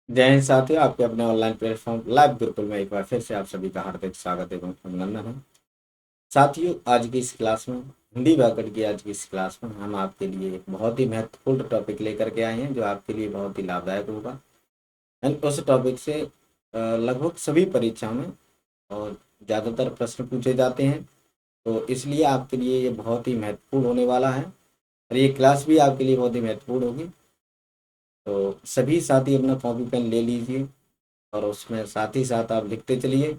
जय हिंद साथियों, आपके अपने ऑनलाइन प्लेटफॉर्म लाइव गुरुकुल में एक बार फिर से आप सभी का हार्दिक स्वागत एवं अभिनंदन है। साथियों, आज की इस क्लास में हिंदी व्याकरण की आज की इस क्लास में हम आपके लिए एक बहुत ही महत्वपूर्ण टॉपिक लेकर के आए हैं जो आपके लिए बहुत ही लाभदायक होगा। एंड उस टॉपिक से लगभग सभी परीक्षाओं में और ज़्यादातर प्रश्न पूछे जाते हैं, तो इसलिए आपके लिए ये बहुत ही महत्वपूर्ण होने वाला है और ये क्लास भी आपके लिए बहुत ही महत्वपूर्ण होगी। तो सभी साथी अपना कॉपी पेन ले लीजिए और उसमें साथ ही साथ आप लिखते चलिए।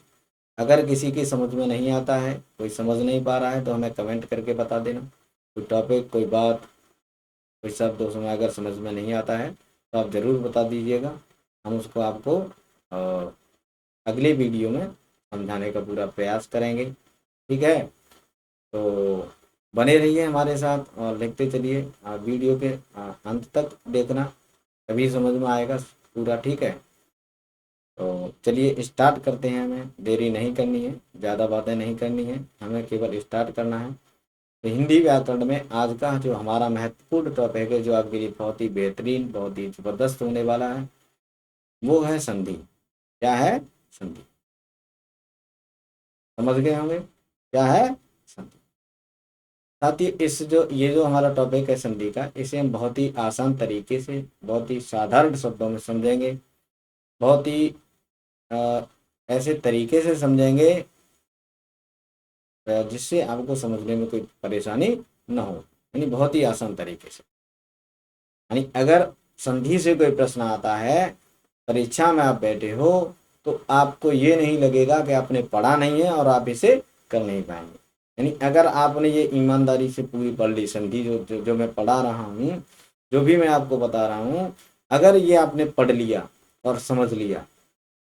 अगर किसी की समझ में नहीं आता है, कोई समझ नहीं पा रहा है, तो हमें कमेंट करके बता देना। कोई टॉपिक, कोई बात, कोई शब्द उसमें अगर समझ में नहीं आता है तो आप ज़रूर बता दीजिएगा। हम उसको आपको अगले वीडियो में समझाने का पूरा प्रयास करेंगे। ठीक है, तो बने रहिए हमारे साथ और लिखते चलिए। आप वीडियो के अंत तक देखना, तभी समझ में आएगा पूरा। ठीक है, तो चलिए स्टार्ट करते हैं। हमें देरी नहीं करनी है, ज़्यादा बातें नहीं करनी है, हमें केवल स्टार्ट करना है। तो हिंदी व्याकरण में आज का जो हमारा महत्वपूर्ण टॉपिक है, जो आपके लिए बहुत ही बेहतरीन, बहुत ही ज़बरदस्त होने वाला है, वो है संधि। क्या है? संधि। समझ गए होंगे क्या है संधि। साथ ही इस जो ये जो हमारा टॉपिक है संधि का, इसे हम बहुत ही आसान तरीके से, बहुत ही साधारण शब्दों में समझेंगे। बहुत ही अ, ऐसे तरीके से समझेंगे जिससे आपको समझने में कोई परेशानी न हो, यानी बहुत ही आसान तरीके से। यानी अगर संधि से कोई प्रश्न आता है, परीक्षा में आप बैठे हो, तो आपको ये नहीं लगेगा कि आपने पढ़ा नहीं है और आप इसे कर नहीं पाएंगे। यानी अगर आपने ये ईमानदारी से पूरी पढ़ ली संधि, जो मैं पढ़ा रहा हूँ, जो भी मैं आपको बता रहा हूँ, अगर ये आपने पढ़ लिया और समझ लिया,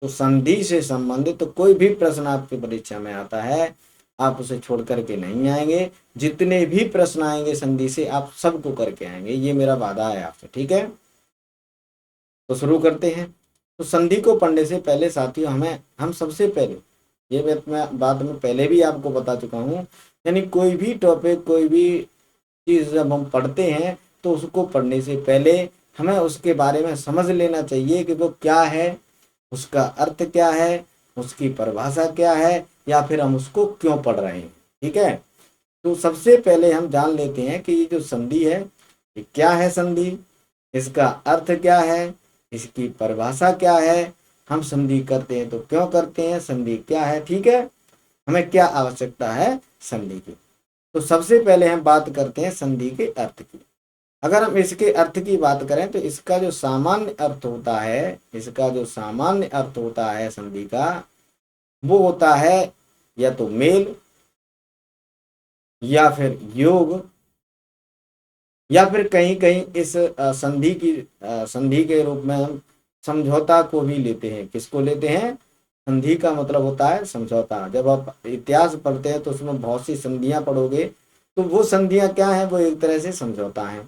तो संधि से संबंधित तो कोई भी प्रश्न आपकी परीक्षा में आता है, आप उसे छोड़ करके नहीं आएंगे। जितने भी प्रश्न आएंगे संधि से, आप सबको करके आएंगे, ये मेरा वादा है आपसे। ठीक है, तो शुरू करते हैं। तो संधि को पढ़ने से पहले साथियों, हम सबसे पहले, ये मैं बात में पहले भी आपको बता चुका हूँ, यानी कोई भी टॉपिक, कोई भी चीज़ जब हम पढ़ते हैं, तो उसको पढ़ने से पहले हमें उसके बारे में समझ लेना चाहिए कि वो क्या है, उसका अर्थ क्या है, उसकी परिभाषा क्या है, या फिर हम उसको क्यों पढ़ रहे हैं। ठीक है, तो सबसे पहले हम जान लेते हैं कि ये जो संधि है, ये क्या है संधि, इसका अर्थ क्या है, इसकी परिभाषा क्या है, हम संधि करते हैं तो क्यों करते हैं, संधि क्या है। ठीक है, हमें क्या आवश्यकता है संधि की। तो सबसे पहले हम बात करते हैं संधि के अर्थ की। अगर हम इसके अर्थ की बात करें, तो इसका जो सामान्य अर्थ होता है, इसका जो सामान्य अर्थ होता है संधि का, वो होता है या तो मेल, या फिर योग, या फिर कहीं कहीं इस संधि के रूप में हम समझौता को भी लेते हैं। किसको लेते हैं? संधि का मतलब होता है समझौता। जब आप इतिहास पढ़ते हैं तो उसमें बहुत सी संधियां पढ़ोगे, तो वो संधियां क्या है? वो एक तरह से समझौता है।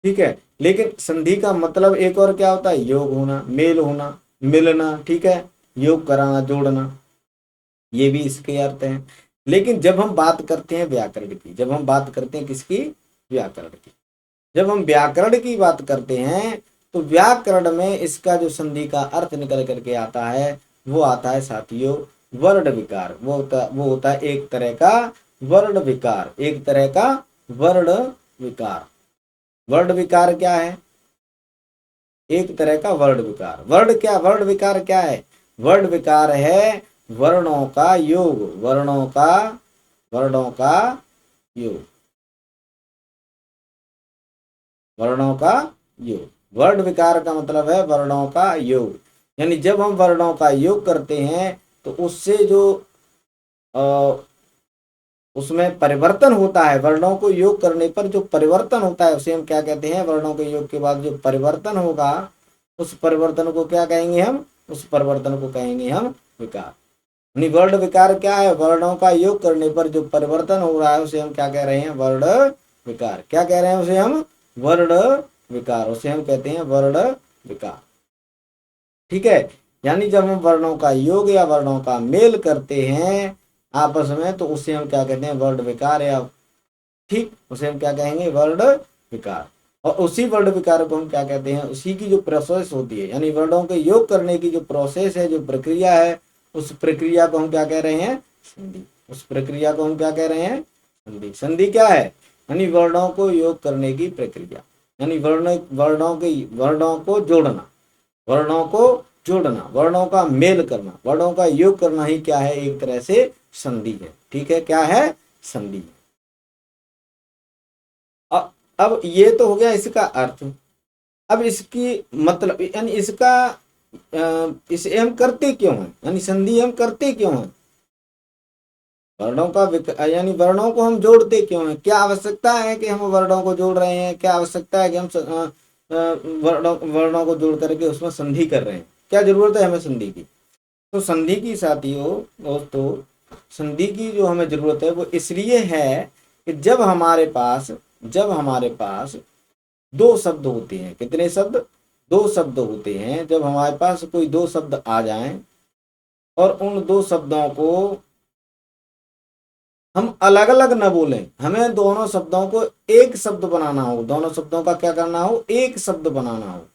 ठीक है, लेकिन संधि का मतलब एक और क्या होता है? योग होना, मेल होना, मिलना। ठीक है, योग कराना, जोड़ना, ये भी इसके अर्थ हैं। लेकिन जब हम बात करते हैं व्याकरण की, जब हम बात करते हैं किसकी? व्याकरण की। जब हम व्याकरण की बात करते हैं, तो व्याकरण में इसका जो संधि का अर्थ निकल करके आता है, वो आता है साथियों वर्ण विकार। वो होता है एक तरह का वर्ण विकार, एक तरह का वर्ण विकार। वर्ण विकार क्या है? एक तरह का वर्ण विकार। वर्ण विकार क्या है? वर्ण विकार है वर्णों का योग, वर्णों का योग, वर्णों का योग। वर्ण विकार का मतलब है वर्णों का योग। यानी जब हम वर्णों का योग करते हैं, तो उससे जो उसमें परिवर्तन होता है, वर्णों को योग करने पर जो परिवर्तन होता है, उसे हम क्या कहते हैं? वर्णों के योग के बाद जो परिवर्तन होगा, उस परिवर्तन को क्या कहेंगे हम? उस परिवर्तन को कहेंगे हम विकार। यानी वर्ण विकार क्या है? वर्णों का योग करने पर जो परिवर्तन हो रहा है, उसे हम क्या कह रहे हैं? वर्ण विकार। क्या कह रहे हैं उसे हम? वर्ण विकार। उसे हम कहते हैं वर्ण विकार। ठीक है, यानी जब हम वर्णों का योग या वर्णों का मेल करते हैं आपस में, तो उसे हम क्या कहते हैं? वर्ण विकार। या ठीक, उसे हम क्या कहेंगे? वर्ण विकार। और उसी वर्ण विकार को हम क्या कहते हैं, उसी की जो प्रोसेस होती है, यानी वर्णों के योग करने की जो प्रोसेस है, जो प्रक्रिया है, उस प्रक्रिया को हम क्या कह रहे हैं, संधि। उस प्रक्रिया को हम क्या कह रहे हैं, संधि। संधि क्या है, यानी वर्णों को योग करने की प्रक्रिया, यानी वर्णों को जोड़ना, वर्णों को जोड़ना, वर्णों का मेल करना, वर्णों का योग करना ही क्या है, एक तरह से संधि है। ठीक है, क्या है, संधि। अब ये तो हो गया इसका अर्थ। अब इसकी मतलब, यानी इसका इसे हम करते क्यों हैं, यानी संधि हम करते क्यों हैं, वर्णों का यानी वर्णों को हम जोड़ते क्यों हैं, क्या आवश्यकता है कि हम वर्णों को जोड़ रहे हैं, क्या आवश्यकता है कि हम वर्णों को जोड़ करके उसमें संधि कर रहे हैं, क्या जरूरत है हमें संधि की। तो संधि की साथियों, दोस्तों, संधि की जो हमें जरूरत है वो इसलिए है कि जब हमारे पास दो शब्द होते हैं, कितने शब्द, दो शब्द होते हैं, जब हमारे पास कोई दो शब्द आ जाएं और उन दो शब्दों को हम अलग अलग न बोलें, हमें दोनों शब्दों को एक शब्द बनाना हो, दोनों शब्दों का क्या करना हो, एक शब्द बनाना हो,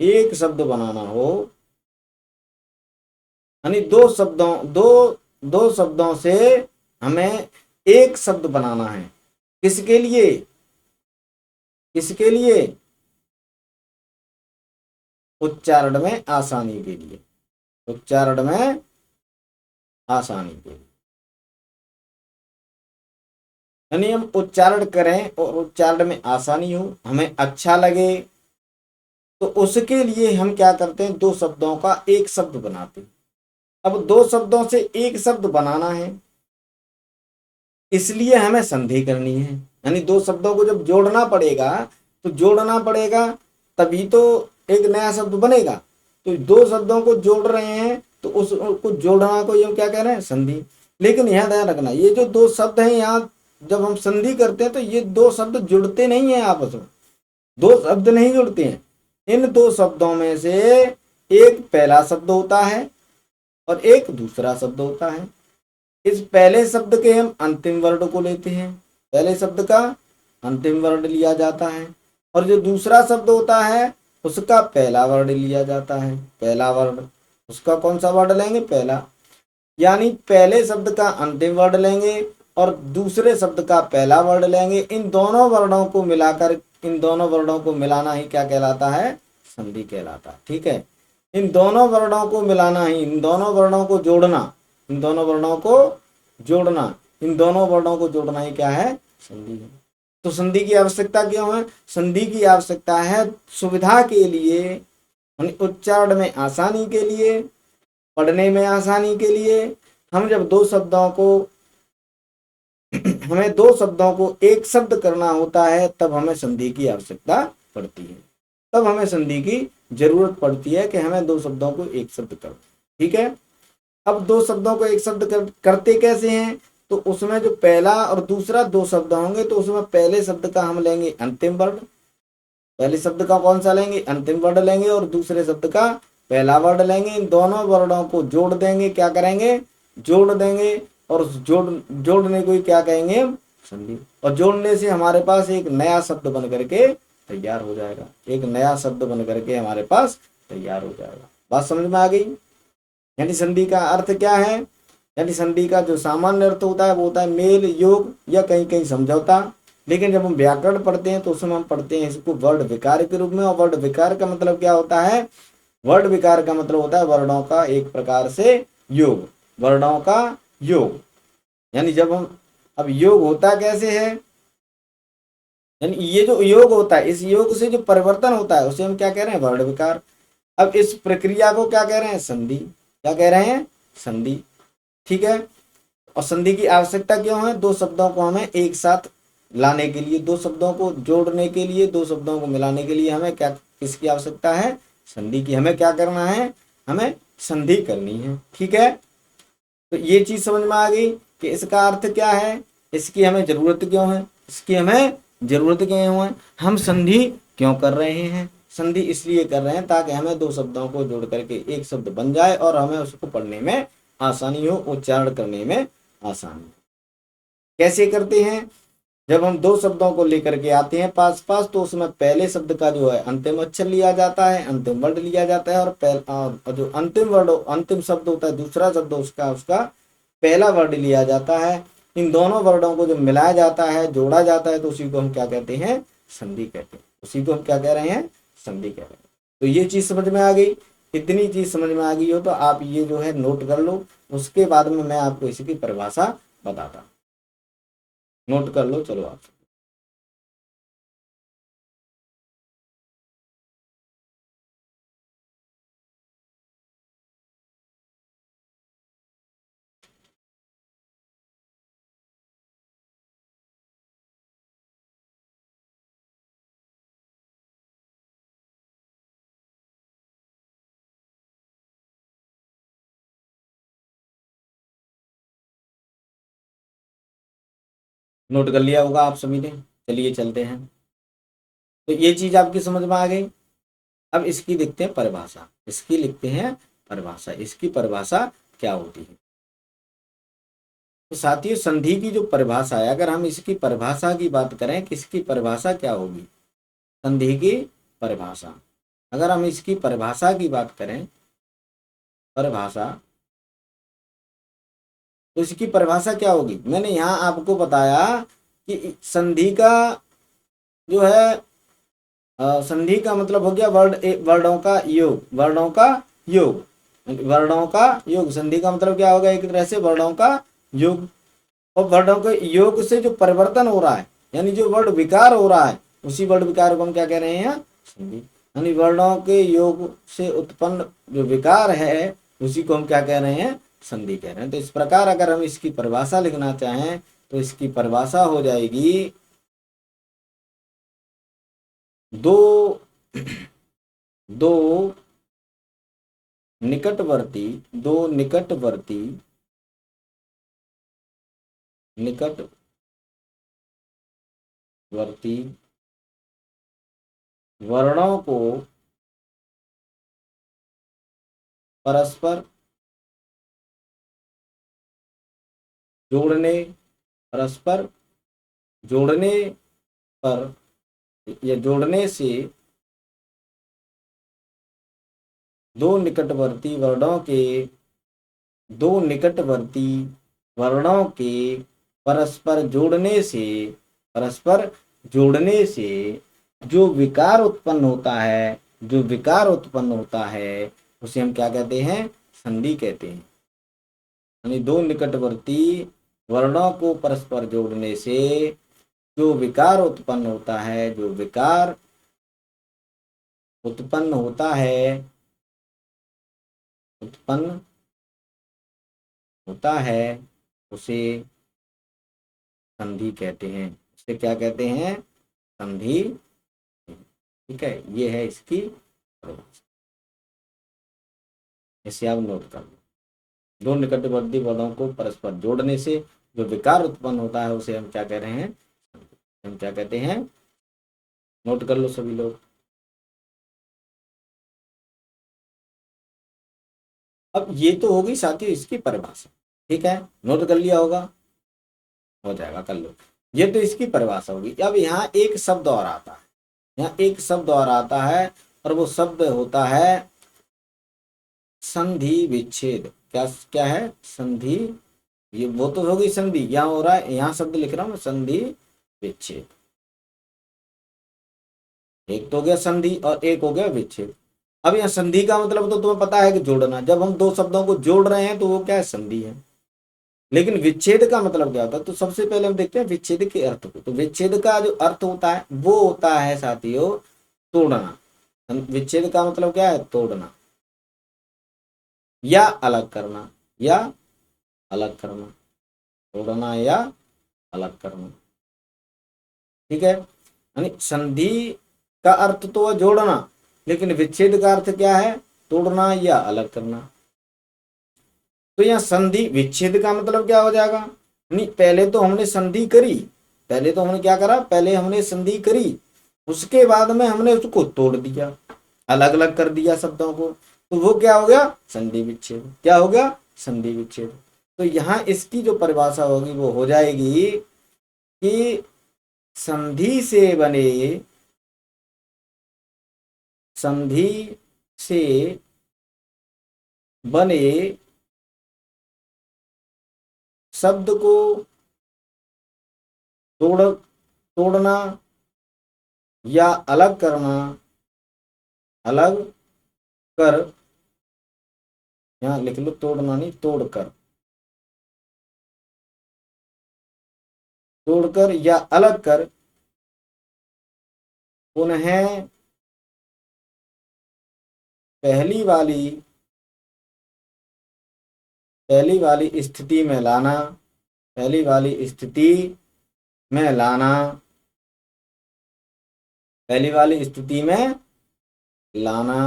एक शब्द बनाना हो, यानी दो शब्दों से हमें एक शब्द बनाना है। किसके लिए, किसके लिए, उच्चारण में आसानी के लिए, उच्चारण में आसानी के लिए, यानी हम उच्चारण करें और उच्चारण में आसानी हो, हमें अच्छा लगे, तो उसके लिए हम क्या करते हैं, दो शब्दों का एक शब्द बनाते हैं। अब दो शब्दों से एक शब्द बनाना है, इसलिए हमें संधि करनी है, यानी दो शब्दों को जब जोड़ना पड़ेगा, तो जोड़ना पड़ेगा तभी तो एक नया शब्द बनेगा। तो दो शब्दों को जोड़ रहे हैं, तो उसको जोड़ना को ये क्या कह रहे हैं, संधि। लेकिन यह ध्यान रखना, ये जो दो शब्द हैं यहाँ जब हम संधि करते हैं तो ये दो शब्द जुड़ते नहीं है आपस में, दो शब्द नहीं जुड़ते हैं। इन दो शब्दों में से एक पहला शब्द होता है और एक दूसरा शब्द होता है। इस पहले शब्द के हम अंतिम वर्ण को लेते हैं, पहले शब्द का अंतिम वर्ण लिया जाता है, और जो दूसरा शब्द होता है उसका पहला वर्ण लिया जाता है, पहला वर्ण, उसका कौन सा वर्ण लेंगे, पहला। यानी पहले शब्द का अंतिम वर्ण लेंगे और दूसरे शब्द का पहला वर्ण लेंगे। इन दोनों वर्णों को मिलाकर, इन दोनों वर्णों को मिलाना ही क्या कहलाता है, संधि कहलाता है। ठीक है, इन दोनों वर्णों को मिलाना ही, इन दोनों वर्णों को जोड़ना, इन दोनों वर्णों को जोड़ना, इन दोनों वर्णों को जोड़ना ही क्या है, संधि है। तो संधि की आवश्यकता क्यों है, संधि की आवश्यकता है सुविधा के लिए, उच्चारण में आसानी के लिए, पढ़ने में आसानी के लिए। हम जब दो शब्दों को हमें दो शब्दों को एक शब्द करना होता है, तब हमें संधि की आवश्यकता पड़ती है, तब हमें संधि की जरूरत पड़ती है कि हमें दो शब्दों को एक शब्द करो। ठीक है, अब दो शब्दों को एक शब्द करते कैसे हैं, तो उसमें जो पहला और दूसरा दो शब्द होंगे, तो उसमें पहले शब्द का हम लेंगे अंतिम वर्ण, पहले शब्द का कौन सा लेंगे, अंतिम वर्ण लेंगे, और दूसरे शब्द का पहला वर्ण लेंगे। इन दोनों वर्णों को जोड़ देंगे, क्या करेंगे, जोड़ देंगे, और जोड़ने को ही क्या कहेंगे, संधि। और जोड़ने से हमारे पास एक नया शब्द बन करके तैयार हो जाएगा, एक नया शब्द बन करके हमारे पास तैयार हो जाएगा। बात समझ में आ गई। यानी संधि का अर्थ क्या है, यानी संधि का जो सामान्य अर्थ होता है वो होता है मेल, योग या कहीं कहीं समझौता। लेकिन जब हम व्याकरण पढ़ते हैं तो उसमें हम पढ़ते हैं इसको वर्ण विकार के रूप में। और वर्ण विकार का मतलब क्या होता है, वर्ण विकार का मतलब होता है वर्णों का एक प्रकार से योग, वर्णों का योग। यानी जब हम, अब योग होता कैसे है, यानी ये जो योग होता है, इस योग से जो परिवर्तन होता है उसे हम क्या कह रहे हैं, वर्ण विकार। अब इस प्रक्रिया को क्या कह रहे हैं, संधि। क्या कह रहे हैं, संधि। ठीक है, और संधि की आवश्यकता क्यों है, दो शब्दों को हमें एक साथ लाने के लिए, दो शब्दों को जोड़ने के लिए, दो शब्दों को मिलाने के लिए हमें क्या, किसकी आवश्यकता है, संधि की। हमें क्या करना है, हमें संधि करनी है। ठीक है, तो ये चीज समझ में आ गई कि इसका अर्थ क्या है, इसकी हमें जरूरत क्यों है, इसकी हमें जरूरत क्यों है, हम संधि क्यों कर रहे हैं। संधि इसलिए कर रहे हैं ताकि हमें दो शब्दों को जोड़ करके एक शब्द बन जाए और हमें उसको पढ़ने में आसानी हो, उच्चारण करने में आसानी हो। कैसे करते हैं, जब हम दो शब्दों को लेकर के आते हैं पास पास, तो उसमें पहले शब्द का जो है अंतिम अक्षर लिया जाता है, अंतिम वर्ड लिया जाता है, और जो अंतिम वर्ड अंतिम शब्द होता है, दूसरा शब्द उसका उसका पहला वर्ड लिया जाता है। इन दोनों वर्डों को जब मिलाया जाता है, जोड़ा जाता है, तो उसी को हम क्या कहते हैं? संधि कहते हैं। उसी को हम क्या कह रहे हैं? संधि कह रहे हैं। तो ये चीज समझ में आ गई। इतनी चीज समझ में आ गई हो तो आप ये जो है नोट कर लो, उसके बाद में मैं आपको इसकी परिभाषा बताता हूँ। नोट कर लो, चलो आप। नोट कर लिया होगा आप सभी ने। चलिए चलते हैं। तो ये चीज आपकी समझ में आ गई। अब इसकी लिखते हैं परिभाषा। इसकी लिखते हैं परिभाषा। इसकी परिभाषा क्या होती है? तो साथियों, संधि की जो परिभाषा है, अगर हम इसकी परिभाषा की बात करें, किसकी परिभाषा क्या होगी? संधि की परिभाषा। अगर हम इसकी परिभाषा की बात करें, परिभाषा, तो इसकी परिभाषा क्या होगी? मैंने यहां आपको बताया कि संधि का जो है संधि का मतलब हो गया वर्डों का योग। वर्डों का योग। वर्णों का योग। संधि का मतलब क्या होगा? एक तरह से वर्णों का योग। और वर्णों के योग से जो परिवर्तन हो रहा है, यानी जो वर्ड विकार हो रहा है, उसी वर्ड विकार को हम क्या कह रहे हैं? संधि। यानी वर्णों के योग से उत्पन्न जो विकार है, उसी को हम क्या कह रहे हैं? संधि कह रहे हैं। तो इस प्रकार अगर हम इसकी परिभाषा लिखना चाहें, तो इसकी परिभाषा हो जाएगी दो दो निकटवर्ती वर्णों को परस्पर जोड़ने परस्पर जोड़ने पर या जोड़ने से दो निकटवर्ती वर्णों के परस्पर जोड़ने से जो विकार उत्पन्न होता है, उसे हम क्या कहते हैं? संधि कहते हैं। यानी दो निकटवर्ती वर्णों को परस्पर जोड़ने से जो विकार उत्पन्न होता है, उत्पन्न होता है, उसे संधि कहते हैं। उसे क्या कहते हैं? संधि। ठीक है, ये है इसकी परिभाषा। इसे आप नोट कर लो। दो निकटवर्ती वर्णों को परस्पर जोड़ने से जो विकार उत्पन्न होता है, उसे हम क्या कह रहे हैं? हम क्या कहते हैं? नोट कर लो सभी लोग। अब ये तो होगी साथियों इसकी परिभाषा। ठीक है, नोट कर लिया होगा, हो जाएगा, कर लो। ये तो इसकी परिभाषा होगी। अब यहाँ एक शब्द और आता है। यहाँ एक शब्द और आता है, और वो शब्द होता है संधि विच्छेद। क्या क्या है? संधि। ये वो तो होगी संधि, यहाँ हो रहा है, यहाँ शब्द लिख रहा हूं संधि विच्छेद। एक तो हो गया संधि और एक हो गया विच्छेद। अब यहाँ संधि का मतलब तो तुम्हें पता है कि जोड़ना। जब हम दो शब्दों को जोड़ रहे हैं तो वो क्या है? संधि है। लेकिन विच्छेद का मतलब क्या होता है? तो सबसे पहले हम देखते हैं विच्छेद के अर्थ को। तो विच्छेद का जो अर्थ होता है वो होता है साथियों तोड़ना। विच्छेद का मतलब क्या है? तोड़ना या अलग करना, या अलग करना। तोड़ना या अलग करना। ठीक है, यानी संधि का अर्थ तो है जोड़ना, लेकिन विच्छेद का अर्थ क्या है? तोड़ना या अलग करना। तो यहाँ संधि विच्छेद का मतलब क्या हो जाएगा? नहीं, पहले तो हमने संधि करी। पहले तो हमने क्या करा? पहले हमने संधि करी, उसके बाद में हमने उसको तोड़ दिया, अलग अलग कर दिया शब्दों को। तो वो क्या हो गया? संधि विच्छेद। क्या हो गया? संधि विच्छेद। तो यहाँ इसकी जो परिभाषा होगी वो हो जाएगी कि संधि से बने, संधि से बने शब्द को तोड़ना या अलग करना, अलग कर, यहां लिख लो तोड़ना नहीं, तोड़कर, तोड़कर या अलग कर पुनः पहली वाली पहली वाली स्थिति में लाना, पहली वाली स्थिति में लाना, पहली वाली स्थिति में लाना,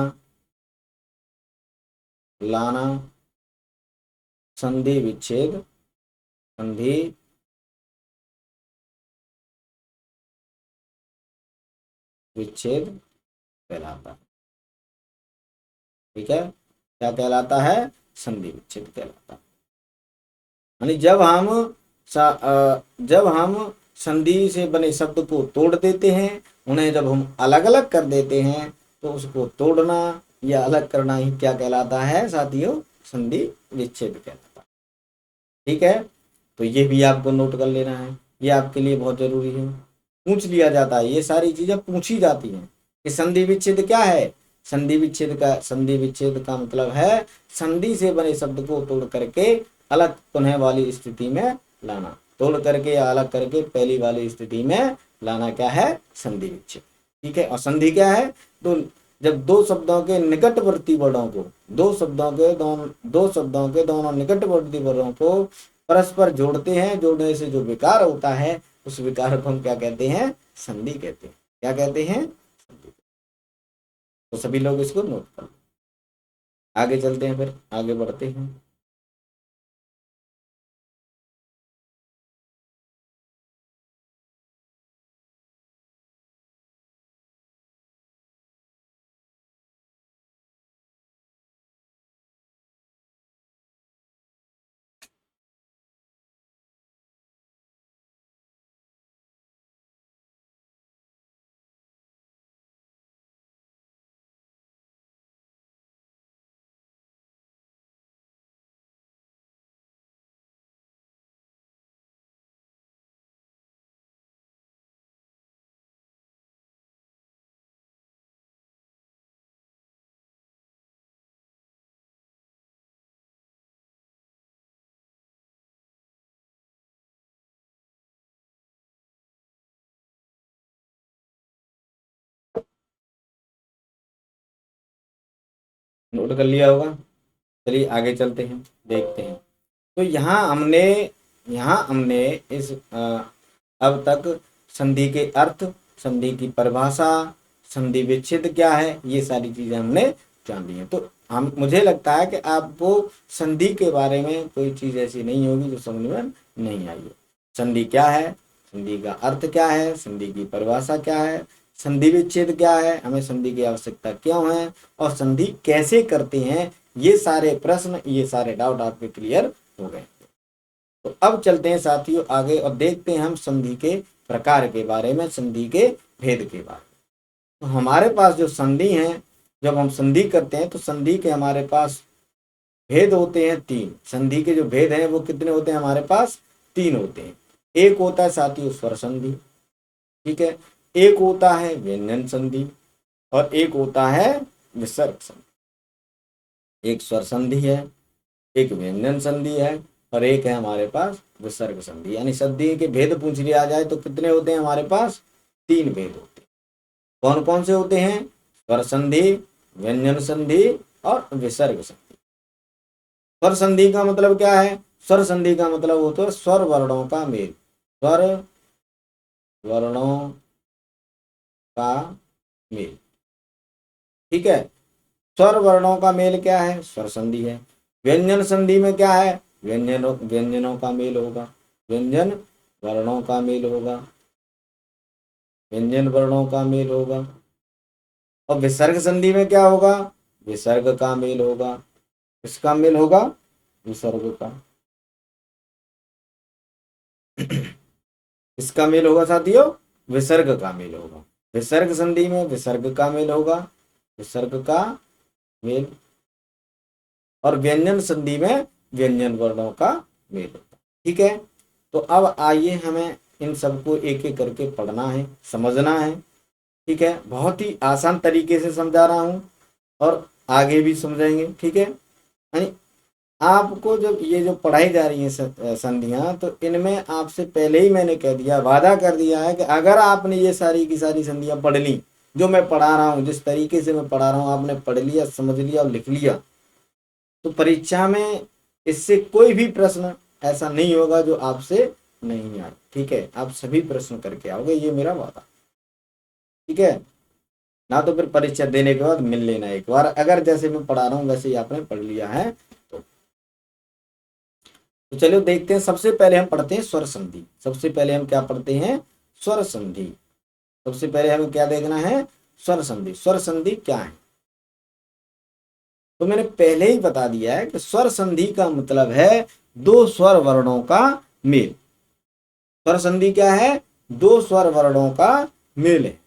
लाना संधि विच्छेद, संधि विच्छेद कहलाता है। ठीक है, क्या कहलाता है? संधि विच्छेद कहलाता है। यानी जब हम संधि से बने शब्द को तोड़ देते हैं, उन्हें जब हम अलग अलग कर देते हैं, तो उसको तोड़ना या अलग करना ही क्या कहलाता है साथियों? संधि विच्छेद कहलाता है। ठीक है, तो ये भी आपको नोट कर लेना है, ये आपके लिए बहुत जरूरी है, पूछ लिया जाता है, ये सारी चीजें पूछी जाती हैं कि संधि विच्छेद क्या है। संधि विच्छेद का मतलब है संधि से बने शब्द को तोड़ करके अलग पुनः वाली स्थिति में लाना, तोड़ करके या अलग करके पहली वाली स्थिति में लाना क्या है? संधि विच्छेद। ठीक है, और संधि क्या है? तो जब दो शब्दों के निकटवर्ती वर्णों को, दो शब्दों के दोनों निकटवर्ती वर्णों को परस्पर जोड़ते हैं, जोड़ने से जो विकार होता है, उस विकार को हम क्या कहते हैं? संधि कहते हैं। क्या कहते हैं? तो सभी लोग इसको नोट कर लो। आगे चलते हैं, फिर आगे बढ़ते हैं। नोट कर लिया होगा। चलिए आगे चलते हैं, देखते हैं। तो यहाँ हमने इस अब तक संधि के अर्थ, संधि की परिभाषा, संधि विच्छेद क्या है, ये सारी चीजें हमने जान ली हैं। तो हम मुझे लगता है कि आपको संधि के बारे में कोई चीज ऐसी नहीं होगी जो समझ में नहीं आई है। संधि क्या है, संधि का अर्थ क्या है, संधि की परिभाषा क्या है, संधि विच्छेद क्या है, हमें संधि की आवश्यकता क्यों है, और संधि कैसे करते हैं, ये सारे प्रश्न, ये सारे डाउट आपके क्लियर हो गए। तो अब चलते हैं साथियों आगे और देखते हैं हम संधि के प्रकार के बारे में, संधि के भेद के बारे में। तो हमारे पास जो संधि है, जब हम संधि करते हैं तो संधि के हमारे पास भेद होते हैं तीन। संधि के जो भेद हैं वो कितने होते हैं? हमारे पास तीन होते हैं। एक होता है साथियों स्वर संधि, ठीक है, एक होता है व्यंजन संधि, और एक होता है विसर्ग संधि। एक स्वर संधि है, एक व्यंजन संधि है, और एक है हमारे पास विसर्ग संधि। यानी संधि के भेद पूछ लिया जाए तो कितने होते हैं हमारे पास? तीन भेद होते हैं। कौन कौन से होते हैं? स्वर संधि, व्यंजन संधि और विसर्ग संधि। स्वर संधि का मतलब क्या है? स्वर संधि का मतलब होता है स्वर वर्णों का मेल, स्वर वर्णों का मेल। ठीक है, स्वर वर्णों का मेल क्या है? स्वर संधि है। व्यंजन संधि में क्या है? व्यंजनों का मेल होगा, व्यंजन वर्णों का मेल होगा, व्यंजन वर्णों का मेल होगा। और विसर्ग संधि में क्या होगा? विसर्ग का मेल होगा। किसका मेल होगा? विसर्ग का। इसका मेल होगा साथियों विसर्ग का मेल होगा। विसर्ग संधि में विसर्ग का मेल होगा, विसर्ग का मेल, और व्यंजन संधि में व्यंजन वर्णों का मेल होगा। ठीक है, तो अब आइए हमें इन सबको एक एक करके पढ़ना है, समझना है। ठीक है, बहुत ही आसान तरीके से समझा रहा हूं और आगे भी समझेंगे। ठीक है, यानी आपको जब ये जो पढ़ाई जा रही है संधियां, तो इनमें आपसे पहले ही मैंने कह दिया, वादा कर दिया है कि अगर आपने ये सारी की सारी संधियां पढ़ ली, जो मैं पढ़ा रहा हूँ, जिस तरीके से मैं पढ़ा रहा हूँ, आपने पढ़ लिया, समझ लिया और लिख लिया, तो परीक्षा में इससे कोई भी प्रश्न ऐसा नहीं होगा जो आपसे नहीं आए। ठीक है, आप सभी प्रश्न करके आओगे, ये मेरा वादा। ठीक है ना, तो फिर परीक्षा देने के बाद मिल लेना एक बार, अगर जैसे मैं पढ़ा रहा हूँ वैसे ही आपने पढ़ लिया है तो चलो देखते हैं। सबसे पहले हम पढ़ते हैं स्वर संधि। सबसे पहले हम क्या पढ़ते हैं? स्वर संधि। सबसे पहले हमें क्या देखना है? स्वर संधि। स्वर संधि क्या है? तो मैंने पहले ही बता दिया है कि स्वर संधि का मतलब है दो स्वर वर्णों का मेल। स्वर संधि क्या है? दो स्वर वर्णों का मेल है।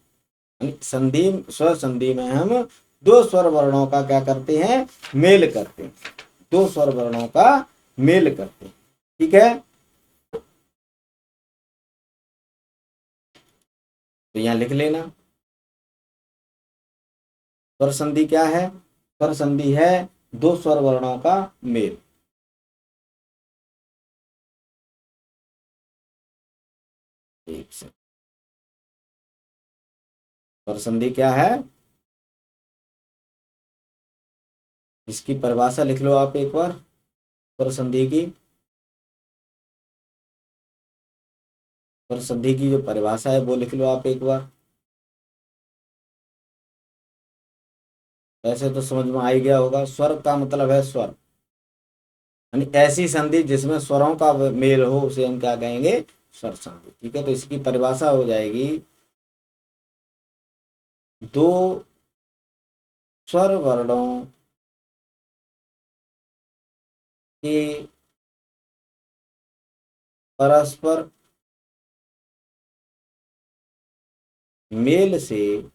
संधि, स्वर संधि में हम दो स्वर वर्णों का क्या करते हैं? मेल करते हैं। दो स्वर वर्णों का मेल करते हैं। ठीक है, तो यहां लिख लेना। स्वर संधि क्या है? स्वर संधि है दो स्वर वर्णों का मेल। एक से स्वर संधि क्या है? इसकी परिभाषा लिख लो आप एक बार, स्वर संधि की। स्वर संधि की जो परिभाषा है वो लिख लो आप एक बार। वैसे तो समझ में आ ही गया होगा। स्वर का मतलब है स्वर, यानी ऐसी संधि जिसमें स्वरों का मेल हो उसे हम क्या कहेंगे? स्वर संधि। ठीक है, तो इसकी परिभाषा हो जाएगी दो स्वर वर्णों के परस्पर मेल से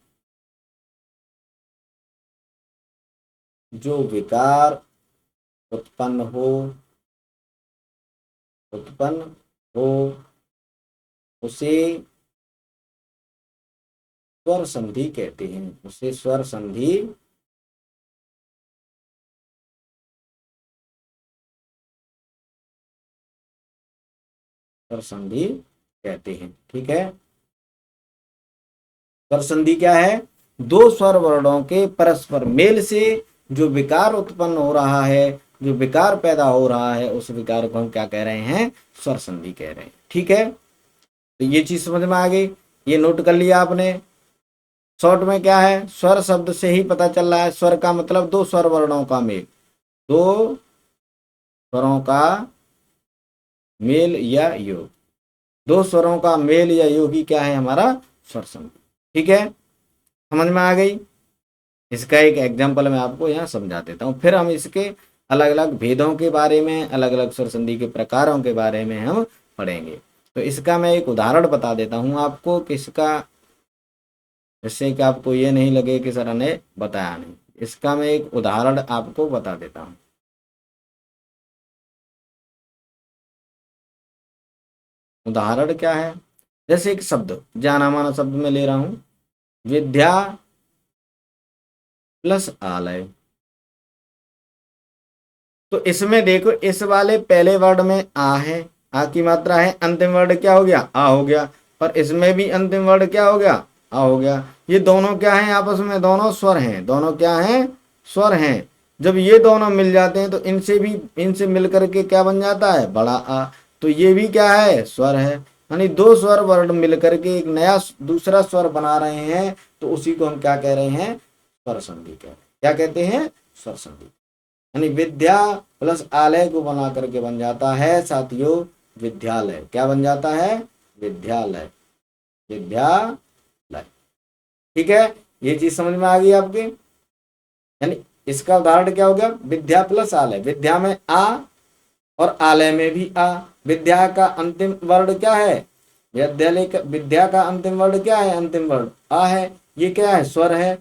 जो विकार उत्पन्न हो उत्पन्न हो उसे स्वर संधि कहते हैं। उसे स्वर संधि स्वर संधि कहते हैं। ठीक है, स्वर संधि क्या है? दो स्वर वर्णों के परस्पर मेल से जो विकार उत्पन्न हो रहा है, जो विकार पैदा हो रहा है, उस विकार को हम क्या कह रहे हैं? स्वर संधि कह रहे हैं। ठीक है, तो ये चीज समझ में आ गई, ये नोट कर लिया आपने। शॉर्ट में क्या है? स्वर शब्द से ही पता चल रहा है। स्वर का मतलब दो स्वर वर्णों का मेल, दो स्वरों का मेल या योग। दो स्वरों का मेल या योग ही क्या है? हमारा स्वर संधि। ठीक है, समझ में आ गई। इसका एक एग्जाम्पल मैं आपको यहाँ समझा देता हूँ, फिर हम इसके अलग अलग भेदों के बारे में, अलग अलग स्वर संधि के प्रकारों के बारे में हम पढ़ेंगे। तो इसका मैं एक उदाहरण बता देता हूँ आपको, किसका, जिससे कि आपको ये नहीं लगे कि सर ने बताया नहीं। इसका मैं एक उदाहरण आपको बता देता हूँ। उदाहरण क्या है? जैसे एक शब्द, जाना माना शब्द में ले रहा हूं, विद्या प्लस आलय। तो इसमें देखो, इस वाले पहले वर्ड में आ है, आ की मात्रा है, अंतिम वर्ड क्या हो गया? आ हो गया। पर इसमें भी अंतिम वर्ड क्या हो गया? आ हो गया। ये दोनों क्या हैं आपस में? दोनों स्वर हैं। दोनों क्या हैं? स्वर हैं। जब ये दोनों मिल जाते हैं तो इनसे मिल करके क्या बन जाता है? बड़ा आ। तो ये भी क्या है? स्वर है। यानी दो स्वर वर्ण मिल करके एक नया दूसरा स्वर बना रहे हैं, तो उसी को हम क्या कह रहे हैं? स्वर संधि कह रहे हैं। क्या कहते हैं? स्वर संधि। यानी विद्या प्लस आलय को बना करके बन जाता है साथियों विद्यालय। क्या बन जाता है? विद्यालय। विद्यालय। ठीक है, ये चीज समझ में आ गई आपके? यानी इसका उदाहरण क्या हो गया? विद्या प्लस आलय। विद्या में आ और आलय में भी आ। विद्या का अंतिम वर्ण क्या है? विद्या का अंतिम वर्ण क्या है? अंतिम वर्ण आ है। ये क्या है? स्वर है।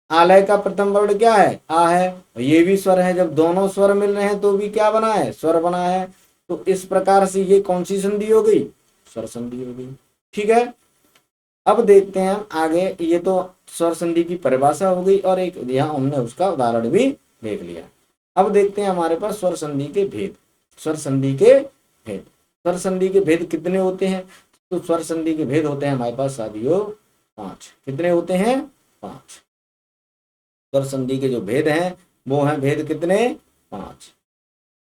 आलय का प्रथम वर्ण क्या है? आ है। और ये भी स्वर है। जब दोनों स्वर मिल रहे हैं तो भी क्या बना है? स्वर बना है। तो इस प्रकार से ये कौन सी संधि हो गई? स्वर संधि हो गई। ठीक है, अब देखते हैं हम आगे। ये तो स्वर संधि की परिभाषा हो गई और एक यहाँ हमने उसका उदाहरण भी देख लिया। अब देखते हैं हमारे पास स्वर संधि के भेद। स्वर संधि के भेद, स्वर संधि के भेद कितने होते हैं? तो स्वर संधि के भेद होते हैं हमारे पास साथियों 5। कितने होते हैं? 5। स्वर संधि के जो भेद हैं वो हैं भेद कितने? 5।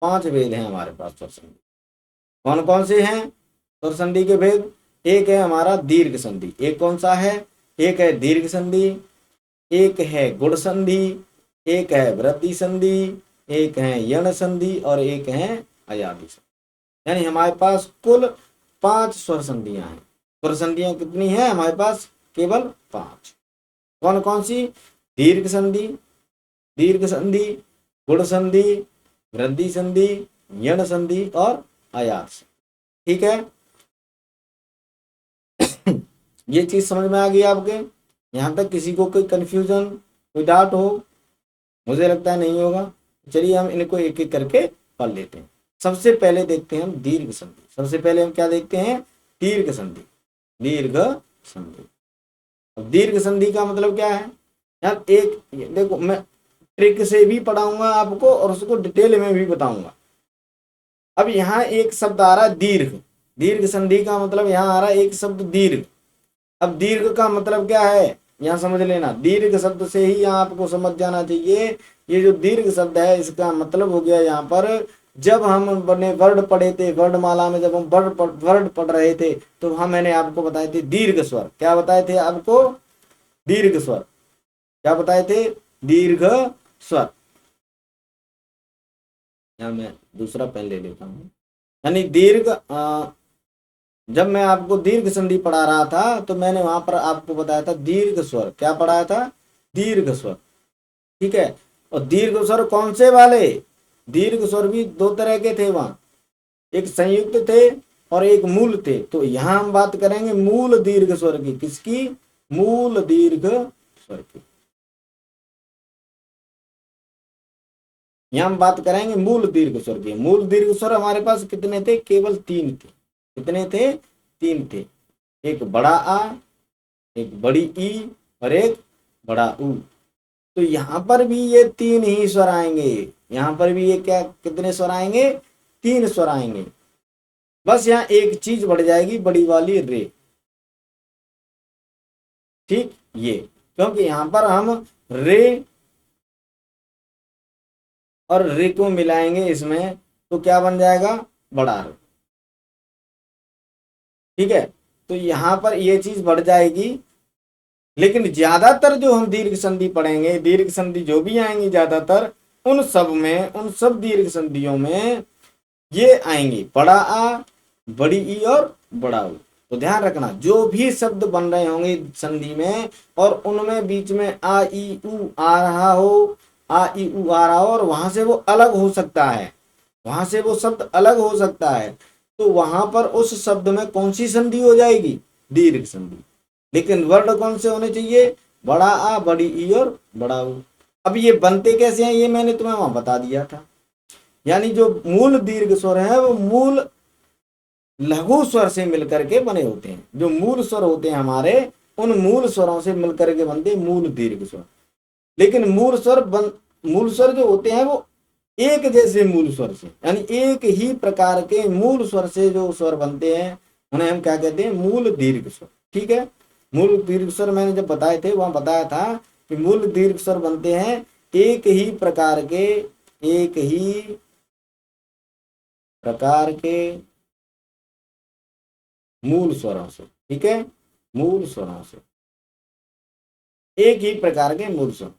5 भेद हैं हमारे पास स्वर संधि। कौन कौन से हैं स्वर संधि के भेद? एक है हमारा दीर्घ संधि। एक कौन सा है? एक है दीर्घ संधि, एक है गुण संधि, एक है वृद्धि संधि, एक है यण संधि और एक है अयादि संधि। यानी हमारे पास कुल 5 स्वर संधियां हैं। स्वर संधियां कितनी हैं हमारे पास? केवल 5। कौन कौन सी? दीर्घ संधि, दीर्घ संधि, गुण संधि, वृद्धि संधि, यण संधि और अयाद संधि। ठीक है, ये चीज समझ में आ गई आपके? यहां तक किसी को कोई कंफ्यूजन, कोई डाउट हो? मुझे लगता है नहीं होगा। चलिए हम इनको एक एक करके पढ़ लेते हैं। सबसे पहले देखते हैं हम दीर्घ संधि। सबसे पहले हम क्या देखते हैं? दीर्घ संधि। दीर्घ संधि, अब दीर्घ संधि का मतलब क्या है यार? एक देखो, मैं ट्रिक से भी पढ़ाऊंगा आपको और उसको डिटेल में भी बताऊंगा। अब यहाँ एक शब्द आ रहा है दीर्घ। दीर्घ संधि का मतलब यहाँ आ रहा है एक शब्द दीर्घ। अब दीर्घ का मतलब क्या है यहाँ समझ लेना। दीर्घ शब्द से ही यहाँ आपको समझ जाना चाहिए। ये जो दीर्घ शब्द है इसका मतलब हो गया यहाँ पर, जब हम बने वर्ड पढ़े थे, वर्णमाला में जब हम वर्ड पढ़ रहे थे तो हम मैंने आपको बताए थे दीर्घ स्वर। क्या बताए थे आपको? दीर्घ स्वर। क्या बताए थे? दीर्घ स्वर। यहाँ मैं दूसरा पेन ले लेता हूँ। यानी दीर्घ, जब मैं आपको दीर्घ संधि पढ़ा रहा था तो मैंने वहां पर आपको बताया था दीर्घ स्वर। क्या पढ़ाया था? दीर्घ स्वर। ठीक है, और दीर्घ स्वर कौन से वाले? दीर्घ स्वर भी 2 तरह के थे वहां, एक संयुक्त थे और एक मूल थे। तो यहां हम बात करेंगे मूल दीर्घ स्वर की। किसकी? मूल दीर्घ स्वर की। यहां हम बात करेंगे मूल दीर्घ स्वर की। मूल दीर्घ स्वर हमारे पास कितने थे? केवल 3 थे। कितने थे? 3 थे। एक बड़ा आ, एक बड़ी ई और एक बड़ा ऊ। तो यहां पर भी ये 3 ही स्वर आएंगे। यहां पर भी ये क्या, कितने स्वर आएंगे? 3 स्वर आएंगे। बस यहाँ एक चीज बढ़ जाएगी, बड़ी वाली रे। ठीक, ये क्योंकि यहां पर हम रे और रे को मिलाएंगे इसमें तो क्या बन जाएगा? बड़ा रे। ठीक है, तो यहां पर ये चीज बढ़ जाएगी। लेकिन ज्यादातर जो हम दीर्घ संधि पढ़ेंगे, दीर्घ संधि जो भी आएंगी ज्यादातर, उन सब में, उन सब दीर्घ संधियों में ये आएंगी बड़ा आ, बड़ी ई और बड़ा ऊ। तो ध्यान रखना, जो भी शब्द बन रहे होंगे संधि में और उनमें बीच में आ ई ऊ आ रहा हो, आ ई ऊ आ रहा हो और वहां से वो अलग हो सकता है, वहां से वो शब्द अलग हो सकता है, तो वहां पर उस शब्द में कौन सी संधि हो जाएगी? दीर्घ संधि। लेकिन वर्ण कौन से होने चाहिए? बड़ा आ, बड़ी ई और बड़ा ऊ। अब ये बनते कैसे हैं ये मैंने तुम्हें वहां बता दिया था। यानी जो मूल दीर्घ स्वर है वो मूल लघु स्वर से मिलकर के बने होते हैं। जो मूल स्वर होते हैं हमारे, उन मूल स्वरों से मिलकर के बनते मूल दीर्घ स्वर। लेकिन मूल स्वर जो होते हैं वो एक जैसे मूल स्वर से, यानी एक ही प्रकार के मूल स्वर से जो स्वर बनते हैं उन्हें हम क्या कहते हैं? मूल दीर्घ स्वर। ठीक है, मूल दीर्घ स्वर मैंने जब बताए थे वहां बताया था कि मूल दीर्घ स्वर बनते हैं एक ही प्रकार के, एक ही प्रकार के मूल स्वरों से। ठीक है, मूल स्वरों से, एक ही प्रकार के मूल स्वर,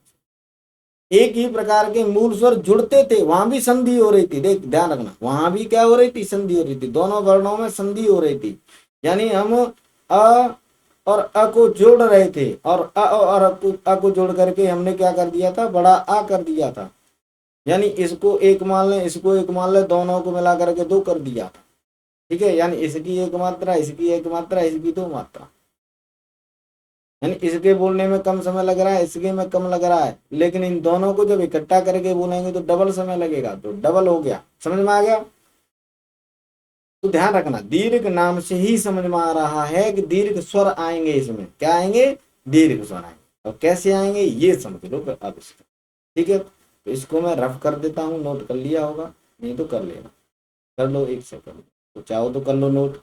एक ही प्रकार के मूल स्वर जुड़ते थे। वहां भी संधि हो रही थी। देख, ध्यान रखना, वहां भी क्या हो रही थी? संधि हो रही थी। दोनों वर्णों में संधि हो रही थी। यानी हम अ और अ को जोड़ रहे थे और अ और अ को जोड़ करके हमने क्या कर दिया था? बड़ा आ कर दिया था। यानी इसको एक मान लें, इसको एक मान लें, दोनों को मिला करके 2 कर दिया था। ठीक है, यानी इसकी एक मात्रा, इसकी एक मात्रा, इसकी दो मात्रा, यानी इसके बोलने में कम समय लग रहा है, इसके में कम लग रहा है, लेकिन इन दोनों को जब इकट्ठा करके बोलेंगे तो डबल समय लगेगा, तो डबल हो गया। समझ में आ गया? तो ध्यान रखना, दीर्घ नाम से ही समझ में आ रहा है कि दीर्घ स्वर आएंगे, इसमें क्या आएंगे, दीर्घ स्वर आएंगे, और कैसे आएंगे ये समझ लो अब इसका। ठीक है, तो इसको मैं रफ कर देता हूँ, नोट कर लिया होगा, नहीं तो कर लेना, कर लो एक सेकंड, तो चाहो तो कर लो नोट।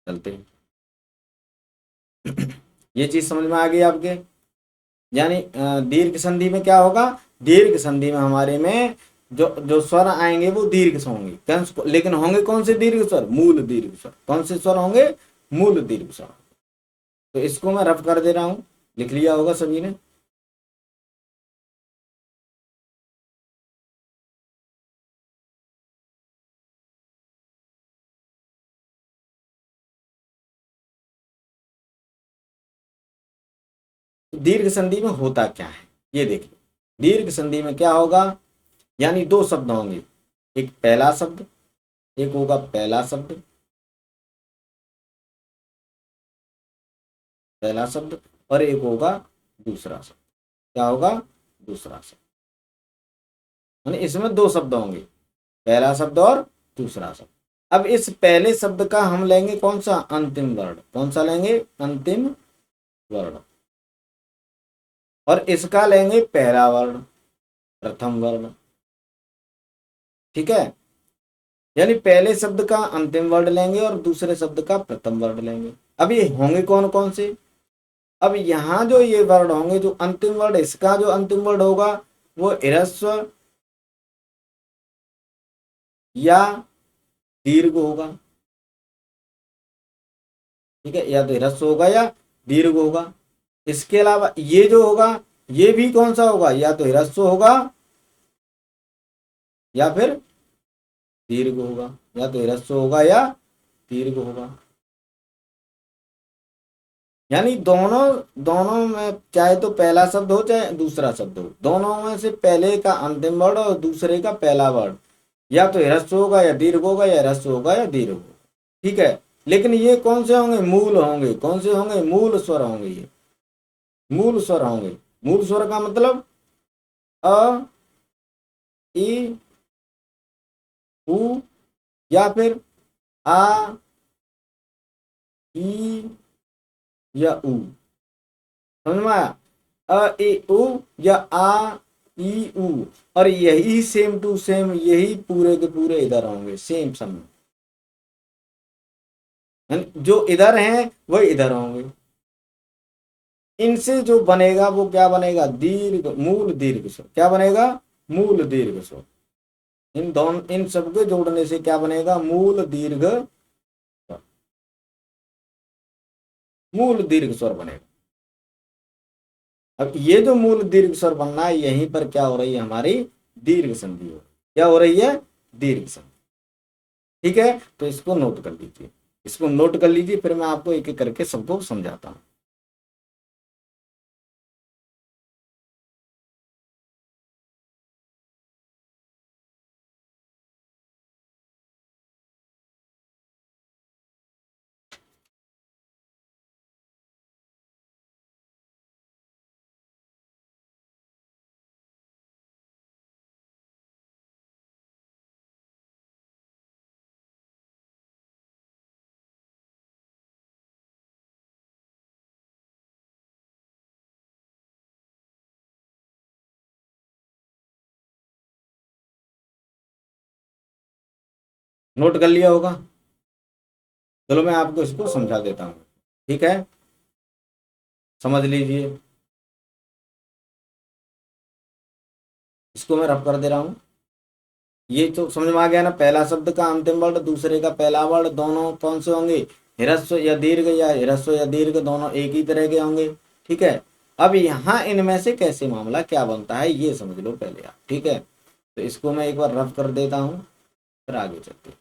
चलते हैं। ये चीज समझ में आ गई आपके? यानी दीर्घ संधि में क्या होगा, दीर्घ संधि में हमारे में जो जो स्वर आएंगे वो दीर्घ से होंगे, लेकिन होंगे कौन से दीर्घ स्वर, मूल दीर्घ स्वर। कौन से स्वर होंगे, मूल दीर्घ स्वर। तो इसको मैं रफ कर दे रहा हूं, लिख लिया होगा सभी ने। दीर्घ संधि में होता क्या है ये देखिए, दीर्घ संधि में क्या होगा, यानी दो शब्द होंगे, एक पहला शब्द, एक होगा पहला शब्द, पहला शब्द, और एक होगा दूसरा शब्द। क्या होगा, दूसरा शब्द, यानी इसमें दो शब्द होंगे, पहला शब्द और दूसरा शब्द। अब इस पहले शब्द का हम लेंगे कौन सा, अंतिम वर्ण। कौन सा लेंगे, अंतिम वर्ण। और इसका लेंगे पहला वर्ण, प्रथम वर्ण। ठीक है, यानी पहले शब्द का अंतिम वर्ण लेंगे और दूसरे शब्द का प्रथम वर्ण लेंगे। अब ये होंगे कौन कौन से, अब यहां जो ये वर्ण होंगे, जो अंतिम वर्ण, इसका जो अंतिम वर्ण होगा वो ह्रस्व या दीर्घ होगा। ठीक है, या तो ह्रस्व होगा या दीर्घ होगा। इसके अलावा ये जो होगा, ये भी कौन सा होगा, या तो ह्रस्व होगा या फिर दीर्घ होगा, या तो ह्रस्व होगा या दीर्घ होगा। यानी दोनों दोनों में, चाहे तो पहला शब्द हो चाहे दूसरा शब्द हो, दोनों में से पहले का अंतिम वर्ण और दूसरे का पहला वर्ण या तो ह्रस्व होगा या दीर्घ होगा, या ह्रस्व होगा या दीर्घ होगा। ठीक है, लेकिन ये कौन से होंगे, मूल होंगे। कौन से होंगे, मूल स्वर होंगे, ये मूल स्वर होंगे। मूल स्वर का मतलब अ, ई, उ, या फिर आ, ई या उ। समझ में आया, अ ए उ या आ ई उ। और यही सेम टू सेम, यही पूरे के पूरे इधर होंगे, सेम समय, जो इधर हैं वही इधर होंगे। इनसे जो बनेगा वो क्या बनेगा, दीर्घ, मूल दीर्घ स्वर। क्या बनेगा, मूल दीर्घ स्वर। इन दोनों, इन सबके जोड़ने से क्या बनेगा, मूल दीर्घ स्वर। मूल दीर्घ स्वर बनेगा। अब ये जो मूल दीर्घ स्वर बनना है, यहीं पर क्या हो रही है, हमारी दीर्घ संधि हो रही है। क्या हो रही है, दीर्घ संधि। ठीक है, तो इसको नोट कर लीजिए, इसको नोट कर लीजिए, फिर मैं आपको एक एक करके सबको समझाता हूं। नोट कर लिया होगा, चलो मैं आपको इसको समझा देता हूँ। ठीक है, समझ लीजिए, इसको मैं रफ कर दे रहा हूं। ये तो समझ में आ गया ना, पहला शब्द का अंतिम वर्ड दूसरे का पहला वर्ड दोनों कौन से होंगे, ह्रस्व या दीर्घ, या ह्रस्व या दीर्घ दोनों एक ही तरह के होंगे। ठीक है, अब यहाँ इनमें से कैसे मामला क्या बनता है ये समझ लो पहले आप। ठीक है, तो इसको मैं एक बार रफ कर देता हूँ, फिर आगे चलते हैं।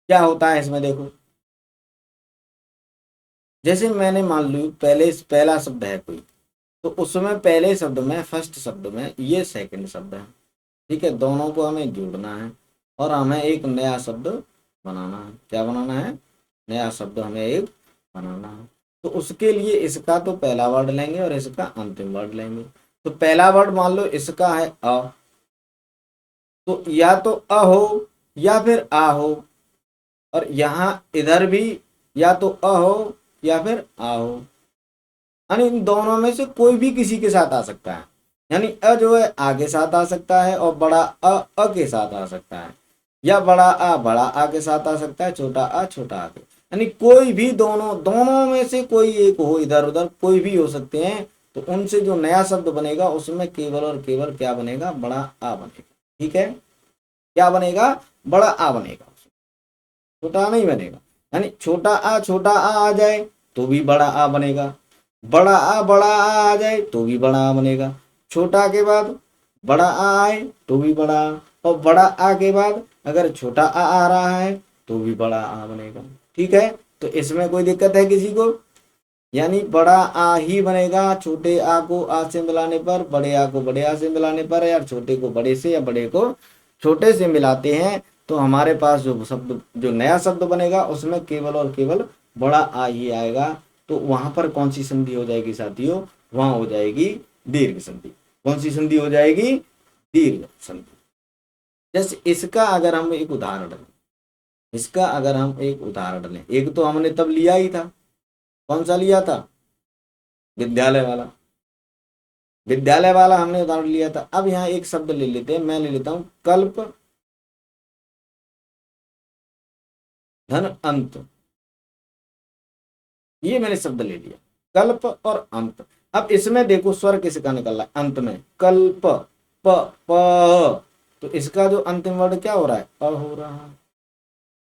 क्या होता है इसमें देखो, जैसे मैंने मान ली पहले पहला शब्द है कोई, तो उसमें पहले शब्द में फर्स्ट शब्द में ये सेकंड शब्द है। ठीक है, दोनों को हमें जोड़ना है और हमें एक नया शब्द बनाना है। क्या बनाना है, नया शब्द हमें एक बनाना है। तो उसके लिए इसका तो पहला वर्ड लेंगे और इसका अंतिम वर्ड लेंगे। तो पहला वर्ड मान लो इसका है अ, तो या तो अ हो या फिर आ हो, और यहाँ इधर भी या तो अ हो या फिर आ हो, यानी इन दोनों में से कोई भी किसी के साथ आ सकता है। यानी अ जो है आ के साथ आ सकता है और बड़ा अ के साथ आ सकता है, या बड़ा आ के साथ आ सकता है, छोटा आ छोटा आ के, यानी कोई भी दोनों दोनों में से कोई एक हो, इधर उधर कोई भी हो सकते हैं। तो उनसे जो नया शब्द बनेगा उसमें केवल और केवल क्या बनेगा, बड़ा आ बनेगा। ठीक है, क्या बनेगा, बड़ा आ बनेगा, छोटा आ नहीं बनेगा। यानी छोटा आ जाए तो भी बड़ा आ बनेगा, बड़ा आ जाए तो भी बड़ा आ बनेगा, छोटा के बाद बड़ा आ आए तो भी बड़ा आ, और बड़ा आ के बाद अगर छोटा आ रहा है तो भी बड़ा आ बनेगा। ठीक है, तो इसमें कोई दिक्कत है किसी को, यानी बड़ा आ ही बनेगा छोटे आ को आ से मिलाने पर, बड़े आ को बड़े आ से मिलाने पर, या छोटे को बड़े से या बड़े को छोटे से मिलाते हैं तो हमारे पास जो शब्द जो नया शब्द बनेगा उसमें केवल और केवल बड़ा आ ही आएगा। तो वहां पर कौन सी संधि हो जाएगी साथियों, वहां हो जाएगी दीर्घ संधि। कौन सी संधि हो जाएगी, दीर्घ संधि। जैसे इसका अगर हम एक उदाहरण लें, इसका अगर हम एक उदाहरण लें, एक तो हमने तब लिया ही था, कौन सा लिया था, विद्यालय वाला, विद्यालय वाला हमने उदाहरण लिया था। अब यहाँ एक शब्द ले लेते हैं, मैं ले लेता हूं कल्प धन अंत, ये मैंने शब्द ले लिया, कल्प और अंत। अब इसमें देखो स्वर किसका निकल रहा है, अंत में कल्प, प प, तो इसका जो अंतिम वर्ड क्या हो रहा है, अ हो रहा है।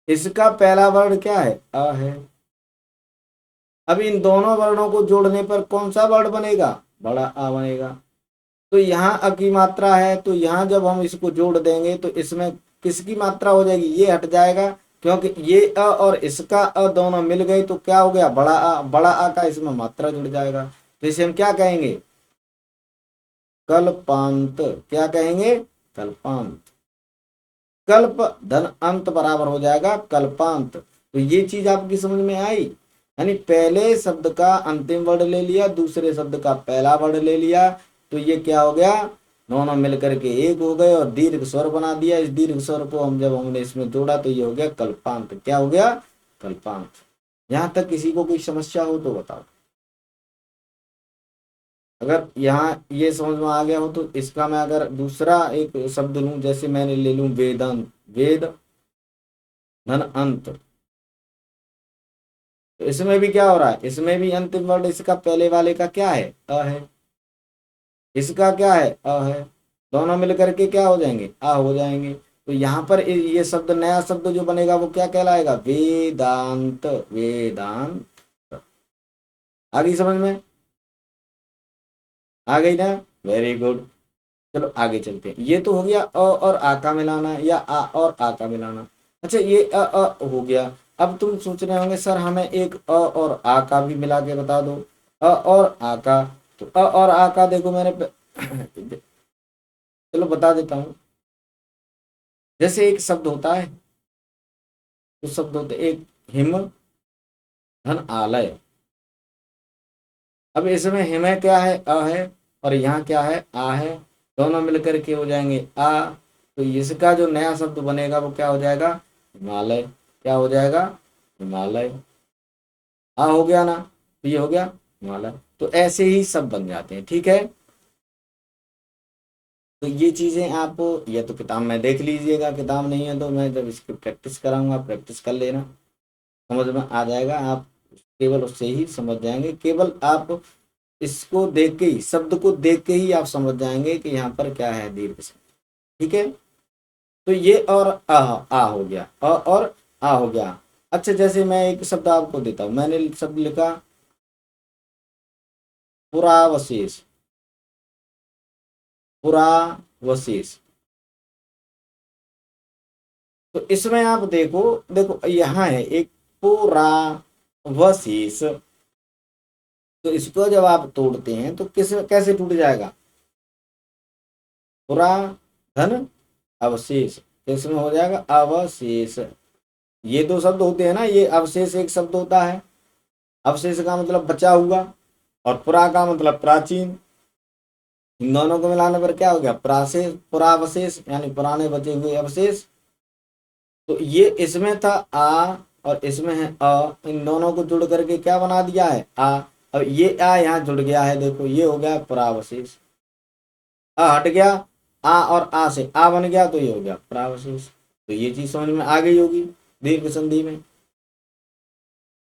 इसका पहला वर्ड क्या है, अ है। अब इन दोनों वर्णों को जोड़ने पर कौन सा वर्ड बनेगा, बड़ा आ बनेगा। तो यहाँ अ की मात्रा है, तो यहाँ जब हम इसको जोड़ देंगे तो इसमें किसकी मात्रा हो जाएगी, ये हट जाएगा, क्योंकि ये अ और इसका अ दोनों मिल गए तो क्या हो गया, बड़ा आ। बड़ा आ का इसमें मात्रा जुड़ जाएगा, तो इसे हम क्या कहेंगे, कल्पांत। क्या कहेंगे, कल्पांत। कल्प धन अंत बराबर हो जाएगा कल्पांत। तो ये चीज आपकी समझ में आई, यानी पहले शब्द का अंतिम वर्ड ले लिया, दूसरे शब्द का पहला वर्ड ले लिया, तो ये क्या हो गया, दोनों मिलकर के एक हो गए और दीर्घ स्वर बना दिया। इस दीर्घ स्वर को हम जब हमने इसमें जोड़ा तो ये हो गया कल्पांत। क्या हो गया, कल्पांत। यहां तक किसी को कोई समस्या हो तो बताओ। अगर यहाँ ये समझ में आ गया हो तो इसका मैं अगर दूसरा एक शब्द लूं, जैसे मैंने ले लूं वेदांत, वेद धन अंत, तो इसमें भी क्या हो रहा है, इसमें भी अंतिम वर्ड इसका पहले वाले का क्या है, अ है। इसका क्या है, अ है। दोनों मिलकर के क्या हो जाएंगे, आ हो जाएंगे। तो यहाँ पर ये शब्द नया शब्द जो बनेगा वो क्या कहलाएगा, वेदांत। वेदांत, आ गई समझ में, आ गई ना, वेरी गुड। चलो आगे चलते हैं। ये तो हो गया अ और आ का मिलाना, या आ और आ का मिलाना। अच्छा ये हो गया। अब तुम सोच रहे होंगे सर हमें एक अ और आ का भी मिला के बता दो, अ और आ का। तो अ और आ का देखो मैंने चलो बता देता हूँ। जैसे एक शब्द होता है, तो शब्द होते एक हिम धन आलय। अब इसमें हिम क्या है, अ है, और यहाँ क्या है, आ है। दोनों मिलकर के हो जाएंगे आ, तो इसका जो नया शब्द बनेगा वो क्या हो जाएगा, हिमालय। क्या हो जाएगा, हिमालय। आ हो गया ना, तो ये हो गया हिमालय। तो ऐसे ही सब बन जाते हैं। ठीक है, तो ये चीजें आप या तो किताब में देख लीजिएगा, किताब नहीं है तो मैं जब इसकी प्रैक्टिस कराऊंगा, प्रैक्टिस कर लेना, समझ में आ जाएगा। आप केवल उससे ही समझ जाएंगे। केवल आप इसको देख के ही, शब्द को देख के ही आप समझ जाएंगे कि यहाँ पर क्या है, दीर्घ संधि। ठीक है, तो ये और आ हो गया, और आ हो गया। अच्छा, जैसे मैं एक शब्द आपको देता हूं, मैंने शब्द लिखा पुरावशेष, पुरावशेष। तो इसमें आप देखो, देखो यहाँ है एक पुरावशेष, तो इसको जब आप तोड़ते हैं तो किस कैसे टूट जाएगा, पुरा धन अवशेष, किसमें हो जाएगा, अवशेष। ये दो शब्द होते हैं ना, ये अवशेष एक शब्द होता है, अवशेष का मतलब बचा हुआ, और पुरा का मतलब प्राचीन। इन दोनों को मिलाने पर क्या हो गया, प्राशेष, पुरावशेष, यानी पुराने बचे हुए अवशेष। तो ये इसमें था आ और इसमें है अ, इन दोनों को जुड़ करके क्या बना दिया है, आ। अब ये आ यहाँ जुड़ गया है, देखो ये हो गया पुरावशेष। आ हट गया, आ और आ से आ बन गया, तो ये हो गया पुरावशेष। तो ये चीज समझ में आ गई होगी, दीर्घ संधि में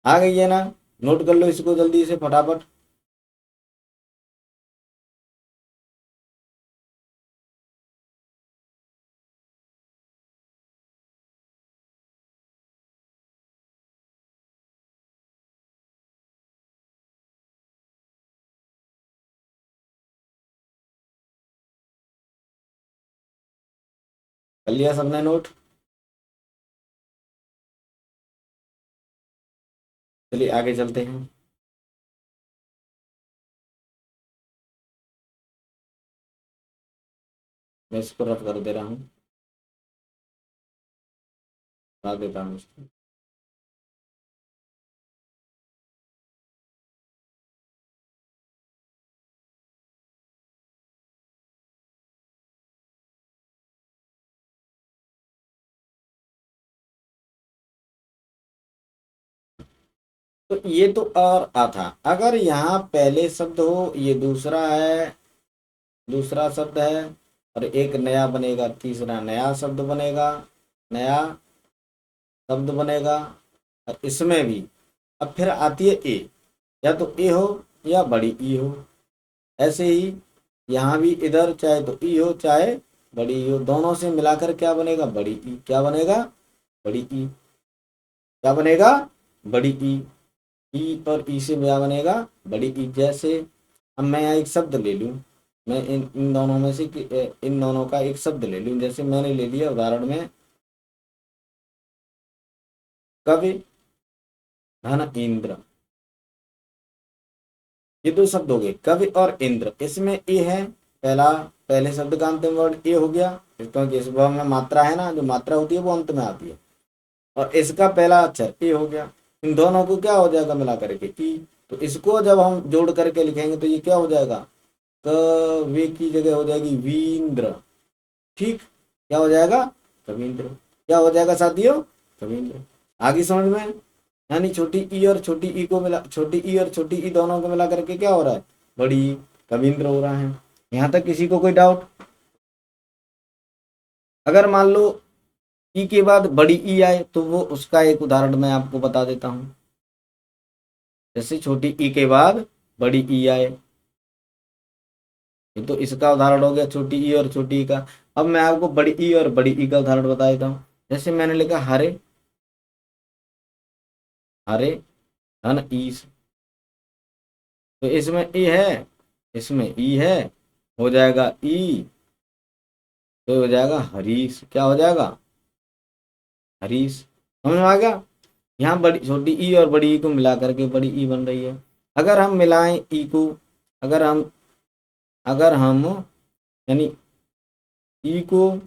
आ गई है ना। नोट कर लो इसको जल्दी से फटाफट। कर लिया सबने नोट? चलिए आगे चलते हैं। मैं इसको रफ कर दे रहा हूँ, बता देता हूँ इसको। तो ये तो और आ था, अगर यहाँ पहले शब्द हो, ये दूसरा है, दूसरा शब्द है, और एक नया बनेगा, तीसरा नया शब्द बनेगा, नया शब्द बनेगा, और इसमें भी अब फिर आती है ए, या तो ए हो या बड़ी ई हो। ऐसे ही यहाँ भी इधर चाहे तो ई हो चाहे बड़ी ई हो, दोनों से मिलाकर क्या बनेगा, बड़ी ई। क्या बनेगा, बड़ी ई। क्या बनेगा, बड़ी ई। ई और ई से क्या बनेगा, बड़ी ई। जैसे अब मैं यहाँ एक शब्द ले लूँ, मैं इन दोनों में से इन दोनों का एक शब्द ले लूँ। जैसे मैंने ले लिया उदाहरण में कवि धन इंद्र, ये दो शब्द हो गए, कवि और इंद्र। इसमें ए है, पहला, पहले शब्द का अंतिम वर्ड ए हो गया, क्योंकि इस वर्ड में मात्रा है ना, जो मात्रा होती है वो अंत में आती है, और इसका पहला अक्षर ए हो गया। इन दोनों को क्या हो जाएगा मिला करके ई। तो इसको जब हम जोड़ करके लिखेंगे तो ये क्या हो जाएगा, कवि की जगह हो जाएगी वींद्र। ठीक, क्या हो जाएगा, कवींद्र। क्या हो जाएगा साथियों, कवींद्र। आगे समझ में? यानी छोटी ई और छोटी ई को मिला, छोटी ई और छोटी ई दोनों को मिला करके क्या हो रहा है, बड़ी ई, कविंद्र हो रहा है। यहाँ तक किसी को कोई डाउट? अगर मान लो ई के बाद बड़ी ई आए तो वो उसका एक उदाहरण मैं आपको बता देता हूँ। जैसे छोटी ई के बाद बड़ी ई आए, ये तो इसका उदाहरण हो गया, छोटी ई और छोटी ई का। अब मैं आपको बड़ी ई और बड़ी ई का उदाहरण बता देता हूँ। जैसे मैंने लिखा हरे, हरे धन ईस, तो इसमें ई है, इसमें ई है, हो जाएगा ई, तो हो जाएगा हरीश। क्या हो जाएगा, हरीश। समझ में आ गया? यहाँ बड़ी छोटी ई और बड़ी ई को मिला करके बड़ी ई बन रही है। अगर हम मिलाएं ई को, अगर हम यानी ई को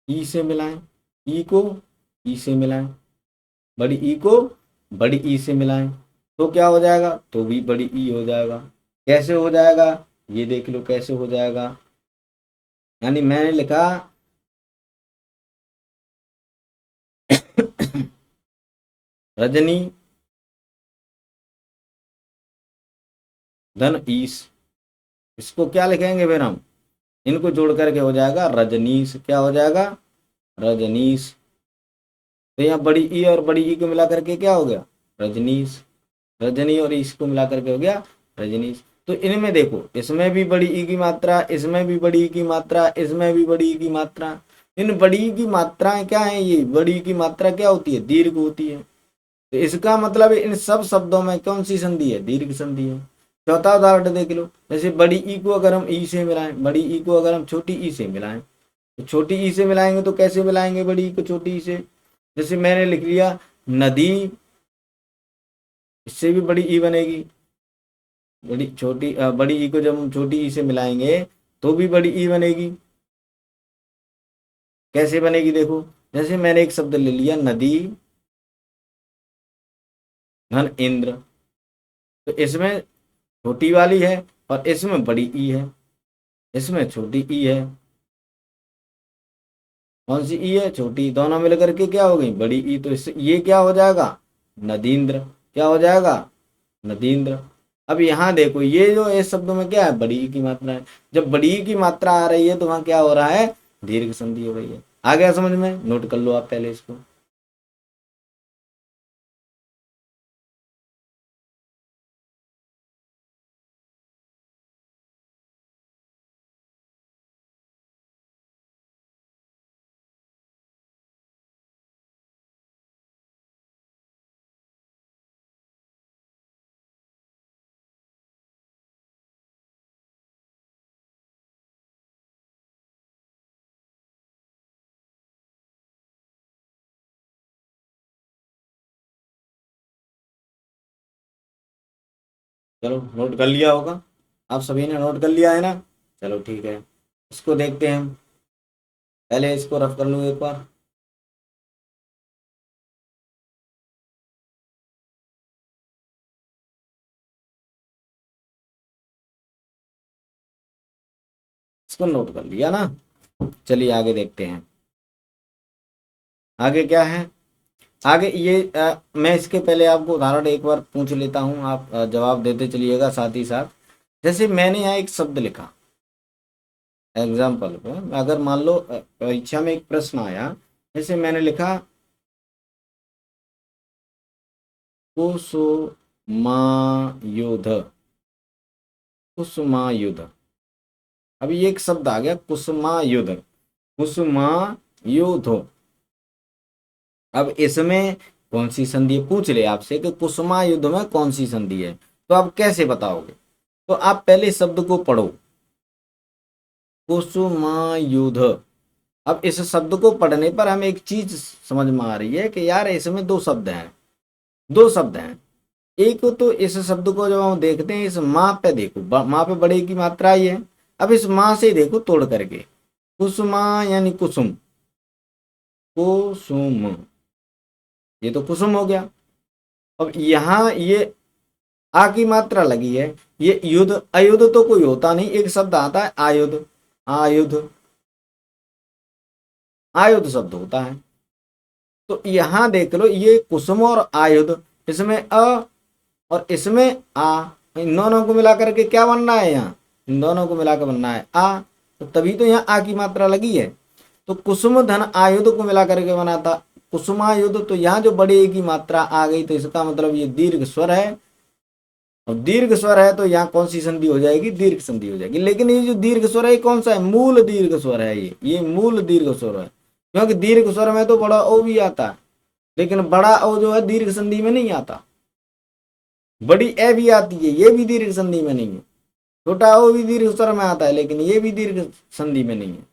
ई से मिलाएं, ई को ई से मिलाएं, बड़ी ई को बड़ी ई से मिलाएं, तो क्या हो जाएगा, तो भी बड़ी ई हो जाएगा। कैसे हो जाएगा, ये देख लो कैसे हो जाएगा। यानी मैंने लिखा रजनी धन ईस, इसको क्या लिखेंगे फिर हम, इनको जोड़ करके हो जाएगा रजनीश। क्या हो जाएगा, रजनीश। तो यहाँ बड़ी ई और बड़ी ई को मिला करके क्या हो गया, रजनीश। रजनी और इसको मिला करके हो गया रजनीश। तो इनमें देखो, इसमें भी बड़ी ई की मात्रा, इसमें भी बड़ी ई की मात्रा, इसमें भी बड़ी ई की मात्रा। इन बड़ी ई की मात्राएं क्या है, ये बड़ी ई की मात्रा क्या होती है, दीर्घ होती है। तो इसका मतलब इन सब शब्दों में कौन सी संधि है, दीर्घ संधि है। चौथा उदाहरण देख लो, जैसे बड़ी ई को अगर हम ई से मिलाएं, बड़ी ई को अगर हम छोटी ई से मिलाएं, तो छोटी ई से मिलाएंगे तो कैसे मिलाएंगे बड़ी ई को छोटी ई से। जैसे मैंने लिख लिया नदी, इससे भी बड़ी ई बनेगी। बड़ी ई को जब हम छोटी ई से मिलाएंगे तो भी बड़ी ई बनेगी। कैसे बनेगी देखो, जैसे मैंने एक शब्द ले लिया नदी धन इंद्र, तो इसमें छोटी वाली है और इसमें बड़ी ई है, इसमें छोटी ई है। कौन सी ई है, छोटी, दोनों मिलकर के क्या हो गई, बड़ी ई। तो इससे ये क्या हो जाएगा, नदींद्र। क्या हो जाएगा, नदींद्र। अब यहाँ देखो, ये जो इस शब्दों में क्या है, बड़ी ई की मात्रा है। जब बड़ी ई की मात्रा आ रही है तो वहां क्या हो रहा है, दीर्घ संधि हो रही है। आ गया समझ में, नोट कर लो आप पहले इसको। चलो नोट कर लिया होगा, आप सभी ने नोट कर लिया है ना। चलो ठीक है, इसको देखते हैं हम। पहले इसको रफ कर लूँ एक बार। इसको नोट कर लिया ना। चलिए आगे देखते हैं, आगे क्या है। आगे ये मैं इसके पहले आपको उदाहरण एक बार पूछ लेता हूँ, आप जवाब देते चलिएगा साथ ही साथ। जैसे मैंने यहाँ एक शब्द लिखा, एग्जाम्पल पे अगर मान लो परीक्षा में एक प्रश्न आया, जैसे मैंने लिखा कुसुमायुध, कुसुमायुध। अब ये एक शब्द आ गया कुसुमायुध, कुसुमायुध। अब इसमें कौन सी संधि है? पूछ ले आपसे कि कुसुमायुध में कौन सी संधि है, तो आप कैसे बताओगे? तो आप पहले शब्द को पढ़ो, कुसुमायुध। अब इस शब्द को पढ़ने पर हमें एक चीज समझ में आ रही है कि यार इसमें दो शब्द हैं, दो शब्द हैं। एक तो इस शब्द को जब हम देखते हैं, इस माँ पे देखो, माँ पे बड़े की मात्रा आई है। अब इस माँ से देखो तोड़ करके, कुसुमा यानी कुसुम, कुसुम, ये तो कुसुम हो गया। अब यहाँ ये आ की मात्रा लगी है, ये युद्ध अयुद्ध तो कोई होता नहीं, एक शब्द आता है आयुध, आयुध, आयुध शब्द होता है। तो यहां देख लो, ये कुसुम और आयुध, इसमें अ और इसमें आ, इन दोनों को मिलाकर के क्या बनना है, यहाँ इन दोनों को मिलाकर बनना है आ। तो तभी तो यहाँ आ की मात्रा लगी है। तो कुसुम धन आयुध को मिलाकर के बना था कुसुमायुध। तो यहाँ जो बड़े ए की मात्रा आ गई, तो इसका मतलब ये दीर्घ स्वर है। और दीर्घ स्वर है तो यहाँ कौन सी संधि हो जाएगी, दीर्घ संधि हो जाएगी। लेकिन ये जो दीर्घ स्वर है कौन सा है, मूल दीर्घ स्वर है, ये मूल दीर्घ स्वर है। क्योंकि दीर्घ स्वर में तो बड़ा ओ भी आता है, लेकिन बड़ा ओ जो है दीर्घ संधि में नहीं आता। बड़ी ए भी आती है, ये भी दीर्घ संधि में नहीं है। छोटा ओ भी दीर्घ स्वर में आता है, लेकिन ये भी दीर्घ संधि में नहीं है।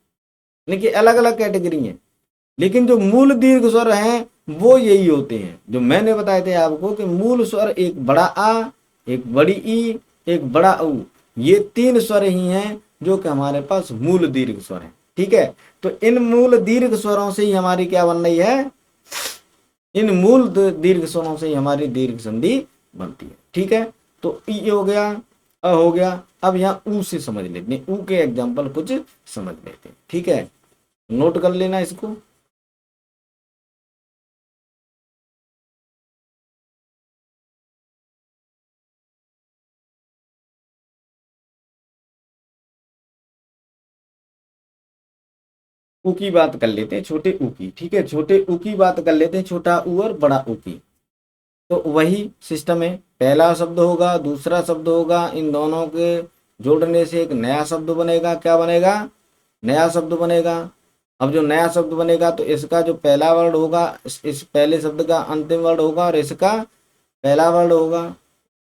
लेकिन अलग अलग कैटेगरी है। लेकिन जो मूल दीर्घ स्वर हैं वो यही होते हैं जो मैंने बताए थे आपको, कि मूल स्वर एक बड़ा आ, एक बड़ी ई, एक बड़ा ऊ, ये तीन स्वर ही हैं जो कि हमारे पास मूल दीर्घ स्वर है। ठीक है, तो इन मूल दीर्घ स्वरों से ही हमारी क्या बन रही है, इन मूल दीर्घ स्वरों से ही हमारी दीर्घ संधि बनती है। ठीक है, तो ई हो गया, अ हो गया। अब यहाँ ऊ से समझ लेते हैं, ऊ के एग्जाम्पल कुछ समझ लेते हैं। ठीक है, नोट कर लेना इसको। ऊ की बात कर लेते हैं, छोटे ऊ की। ठीक है, छोटे ऊ की बात कर लेते हैं, छोटा ऊ और बड़ा ऊ की। तो वही सिस्टम है, पहला शब्द होगा, दूसरा शब्द होगा, इन दोनों के जोड़ने से एक नया शब्द बनेगा। क्या बनेगा? नया शब्द बनेगा। अब जो नया शब्द बनेगा तो इसका जो पहला वर्ड होगा, इस पहले शब्द का अंतिम वर्ड होगा और इसका पहला वर्ड होगा।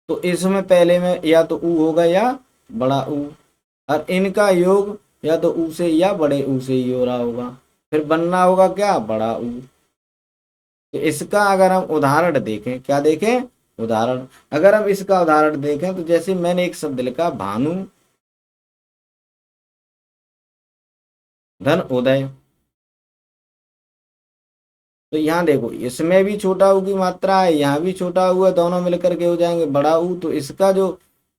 तो इसमें पहले में या तो ऊ होगा या बड़ा ऊ, और इनका योग या तो ऊ से या बड़े ऊ से ही हो रहा होगा। फिर बनना होगा क्या? बड़ा ऊ। तो इसका अगर हम उदाहरण देखें, क्या देखें? उदाहरण। अगर हम इसका उदाहरण देखें तो जैसे मैंने एक शब्द लिखा भानु धन उदय, तो यहाँ देखो इसमें भी छोटा ऊ की मात्रा है, यहाँ भी छोटा ऊ है, दोनों मिलकर के हो जाएंगे बड़ा ऊ। तो इसका जो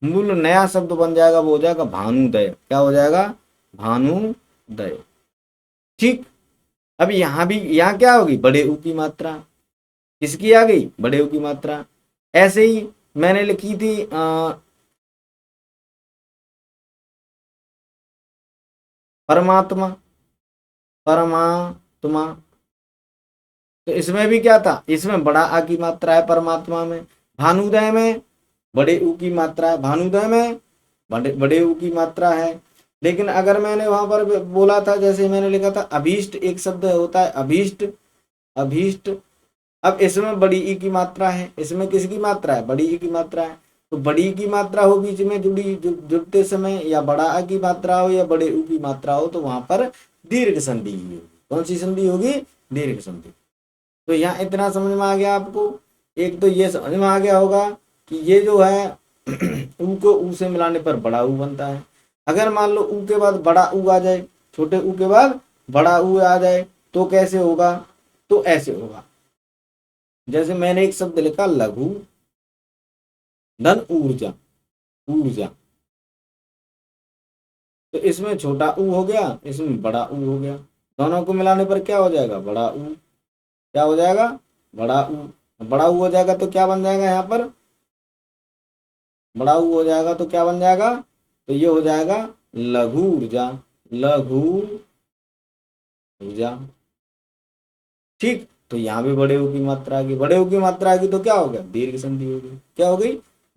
मूल नया शब्द बन जाएगा वो हो जाएगा भानुदय। क्या हो जाएगा? भानुदय। ठीक। अब यहाँ भी, यहाँ क्या होगी? बड़े ऊ की मात्रा। किसकी आ गई? बड़े ऊ की मात्रा। ऐसे ही मैंने लिखी थी परमात्मा, परमात्मा, तो इसमें भी क्या था? इसमें बड़ा आ की मात्रा है परमात्मा में। भानुदय में बड़े ऊ की मात्रा है, भानुदय में बड़े ऊ की मात्रा है। लेकिन अगर मैंने वहां पर बोला था, जैसे मैंने लिखा था अभीष्ट, एक शब्द होता है अभीष्ट, अभीष्ट। अब इसमें बड़ी ई की मात्रा है, इसमें किसकी मात्रा है? बड़ी ई की मात्रा है। तो बड़ी ई की मात्रा हो बीच में जुड़ते समय, या बड़ा आ की मात्रा हो या बड़े ऊ की मात्रा हो, तो वहां पर दीर्घ संधि ही होगी। कौन सी संधि होगी? दीर्घ संधि। तो यहाँ इतना समझ में आ गया आपको। एक तो ये समझ में आ गया होगा कि ये जो है ऊ को ऊ से मिलाने पर बड़ा ऊ बनता है। अगर मान लो ऊ के बाद बड़ा ऊ आ जाए, छोटे ऊ के बाद बड़ा ऊ आ जाए, तो कैसे होगा? तो ऐसे होगा, जैसे मैंने एक शब्द लिखा लघु धन ऊर्जा, ऊर्जा। तो इसमें छोटा ऊ हो गया, इसमें बड़ा ऊ हो गया, दोनों को मिलाने पर क्या हो जाएगा? बड़ा ऊ। क्या हो जाएगा? बड़ा ऊ। बड़ा ऊ हो जाएगा तो क्या बन जाएगा? यहाँ पर बड़ा ऊ हो जाएगा तो क्या बन जाएगा? तो ये हो जाएगा लघु ऊर्जा, लघु ऊर्जा। ठीक। तो यहाँ भी बड़े ऊ की मात्रा आ गई, बड़े ऊ की मात्रा आ गई तो क्या हो गया? दीर्घ संधि हो गई। क्या हो गई?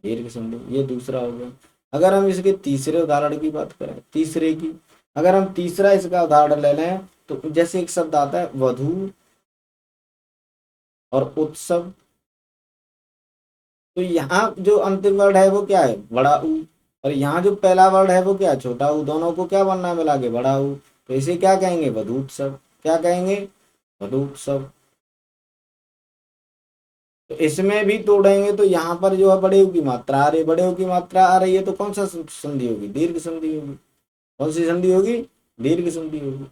दीर्घ संधि। ये दूसरा हो गया। अगर हम इसके तीसरे उदाहरण की बात करें, तीसरे की, अगर हम तीसरा इसका उदाहरण ले लें, तो जैसे एक शब्द आता है वधु और उत्सव, तो यहाँ जो अंतिम वर्ड है वो क्या है? बड़ा ऊ। और यहाँ जो पहला वर्ड है वो क्या है? छोटा ऊ। दोनों को क्या बनना है मिला के? बड़ा ऊ। तो इसे क्या कहेंगे? वधूत्सव। क्या कहेंगे? वधूत्सव। तो इसमें भी तोड़ेंगे तो यहाँ पर जो है बड़े ऊ की मात्रा आ रही है, बड़े ऊ की मात्रा आ रही है, तो कौन सा संधि होगी? दीर्घ संधि होगी। कौन सी संधि होगी? दीर्घ संधि होगी।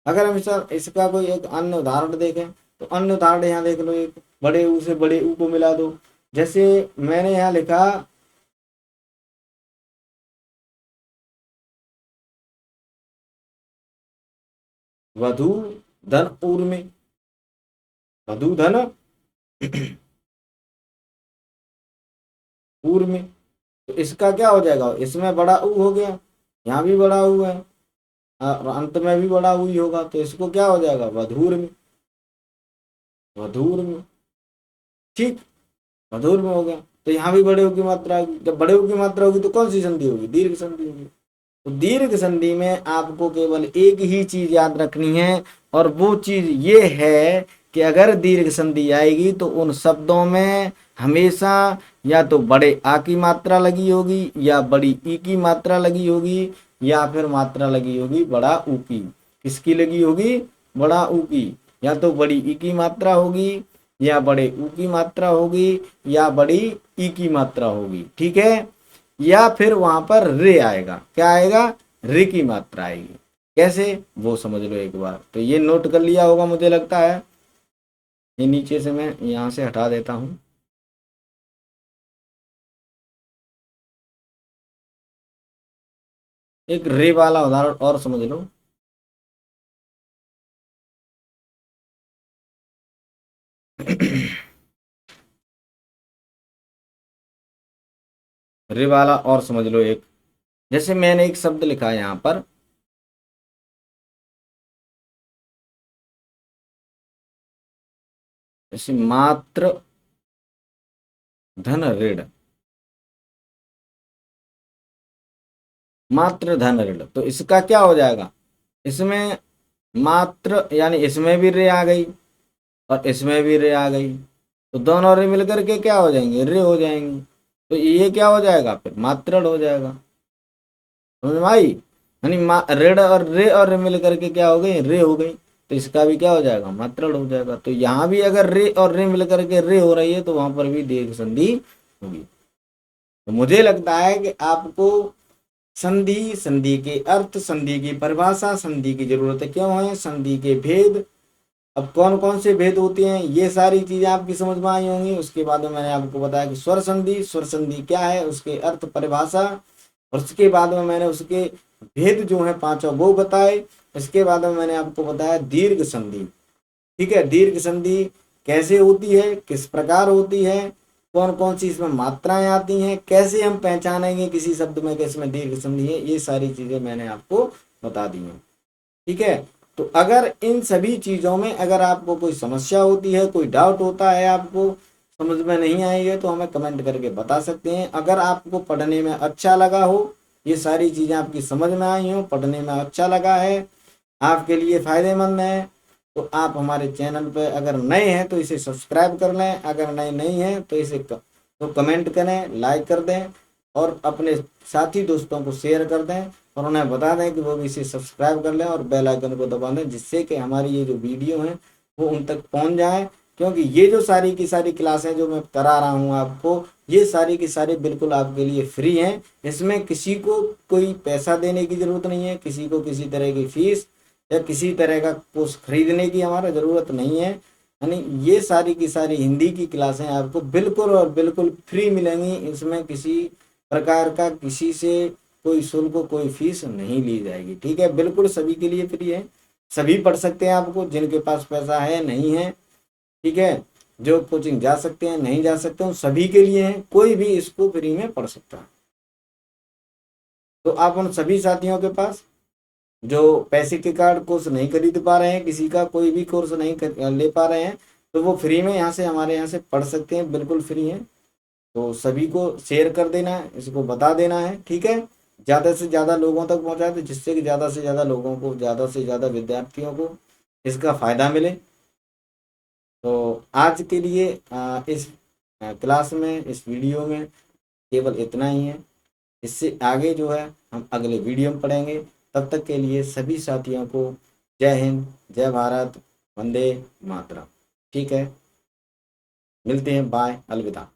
अगर हम इसका कोई एक अन्य उदाहरण देखें, तो अन्य उदाहरण यहाँ देख लो, एक बड़े ऊ से बड़े ऊ को मिला दो। जैसे मैंने यहाँ लिखा वधु धन ऊर्मी, वधु धन ऊर्मी। तो इसका क्या हो जाएगा? इसमें बड़ा ऊ हो गया, यहाँ भी बड़ा ऊ है, और अंत में भी बड़ा ऊ ही होगा, तो इसको क्या हो जाएगा? वधूर में, वधूर में। ठीक। मधुर में हो गया। तो यहाँ भी बड़े ऊ की मात्रा होगी। जब बड़े ऊ की मात्रा होगी तो कौन सी संधि होगी? दीर्घ संधि होगी। तो दीर्घ संधि में आपको केवल एक ही चीज याद रखनी है, और वो चीज ये है कि अगर दीर्घ संधि आएगी तो उन शब्दों में हमेशा या तो बड़े आ की मात्रा लगी होगी, या बड़ी ई की मात्रा लगी होगी, या फिर मात्रा लगी होगी बड़ा ऊ की। किसकी लगी होगी? बड़ा ऊ की। या तो बड़ी ई की मात्रा होगी, या बड़े ऊ की मात्रा होगी, या बड़ी ई की मात्रा होगी। ठीक है। या फिर वहां पर रे आएगा। क्या आएगा? रे की मात्रा आएगी। कैसे? वो समझ लो एक बार। तो ये नोट कर लिया होगा मुझे लगता है। ये नीचे से मैं यहाँ से हटा देता हूँ। एक रे वाला उदाहरण और समझ लो। रे वाला और समझ लो एक। जैसे मैंने एक शब्द लिखा है यहाँ पर, जैसे मात्र धन ऋण, मात्र धन ऋण, तो इसका क्या हो जाएगा, इसमें मात्र यानी इसमें भी रे आ गई और इसमें भी रे आ गई, तो दोनों रे मिलकर के क्या हो जाएंगे, रे हो जाएंगे। तो ये क्या हो जाएगा, फिर मात्रड़ हो जाएगा। समझ में आई, यानी ऋण और रे मिल करके क्या हो गई, रे हो गई, तो इसका भी क्या हो जाएगा, मात्रड़ हो जाएगा। तो यहाँ भी अगर रे और रे मिल करके रे हो रही है तो वहां पर भी दीर्घ संधि होगी। तो मुझे लगता है कि आपको संधि, संधि के अर्थ, संधि की परिभाषा, संधि की जरूरत क्यों है, संधि के भेद, अब कौन कौन से भेद होते हैं, ये सारी चीजें आपकी समझ में आई होंगी। उसके बाद में मैंने आपको बताया कि स्वर संधि, स्वर संधि क्या है, उसके अर्थ, परिभाषा, और उसके बाद में मैंने उसके भेद जो है पांचों वो बताए। इसके बाद में मैंने आपको बताया दीर्घ संधि। ठीक है, दीर्घ संधि कैसे होती है, किस प्रकार होती है, कौन कौन सी इसमें मात्राएं आती हैं, कैसे हम पहचानेंगे किसी शब्द में कि इसमें दीर्घ संधि है, ये सारी चीजें मैंने आपको बता दी हैं। ठीक है, तो अगर इन सभी चीजों में अगर आपको कोई समस्या होती है, कोई डाउट होता है, आपको समझ में नहीं आई है, तो हमें कमेंट करके बता सकते हैं। अगर आपको पढ़ने में अच्छा लगा हो, ये सारी चीजें आपकी समझ में आई हो, पढ़ने में अच्छा लगा है, आपके लिए फायदेमंद है, तो आप हमारे चैनल पर अगर नए हैं तो इसे सब्सक्राइब कर लें, अगर नए नहीं हैं तो इसे तो कमेंट करें, लाइक कर दें और अपने साथी दोस्तों को शेयर कर दें और उन्हें बता दें कि वो भी इसे सब्सक्राइब कर लें और बेल आइकन को दबा दें, जिससे कि हमारी ये जो वीडियो है वो उन तक पहुंच जाए। क्योंकि ये जो सारी की सारी क्लासें जो मैं करा रहा हूँ आपको, ये सारी की सारी बिल्कुल आपके लिए फ्री हैं। इसमें किसी को कोई पैसा देने की जरूरत नहीं है, किसी को किसी तरह की फीस या किसी तरह का कोर्स खरीदने की हमारा ज़रूरत नहीं है। यानी ये सारी की सारी हिंदी की क्लासें आपको बिल्कुल और बिल्कुल फ्री मिलेंगी। इसमें किसी प्रकार का किसी से कोई शुल्क, कोई फीस नहीं ली जाएगी। ठीक है, बिल्कुल सभी के लिए फ्री है, सभी पढ़ सकते हैं, आपको जिनके पास पैसा है नहीं है। ठीक है, जो कोचिंग जा सकते हैं नहीं जा सकते उन सभी के लिए है, कोई भी इसको फ्री में पढ़ सकता है। तो आप उन सभी साथियों के पास जो पैसे के कार्ड कोर्स नहीं खरीद पा रहे हैं, किसी का कोई भी कोर्स नहीं ले पा रहे हैं, तो वो फ्री में यहाँ से हमारे यहाँ से पढ़ सकते हैं, बिल्कुल फ्री है। तो सभी को शेयर कर देना है, इसको बता देना है। ठीक है, ज़्यादा से ज़्यादा लोगों तक पहुँचाए, तो जिससे कि ज़्यादा से ज़्यादा लोगों को, ज़्यादा से ज़्यादा विद्यार्थियों को इसका फ़ायदा मिले। तो आज के लिए इस क्लास में, इस वीडियो में केवल इतना ही है। इससे आगे जो है हम अगले वीडियो में पढ़ेंगे। तब तक के लिए सभी साथियों को जय हिंद, जय भारत, वंदे मातरम। ठीक है, मिलते हैं, बाय, अलविदा।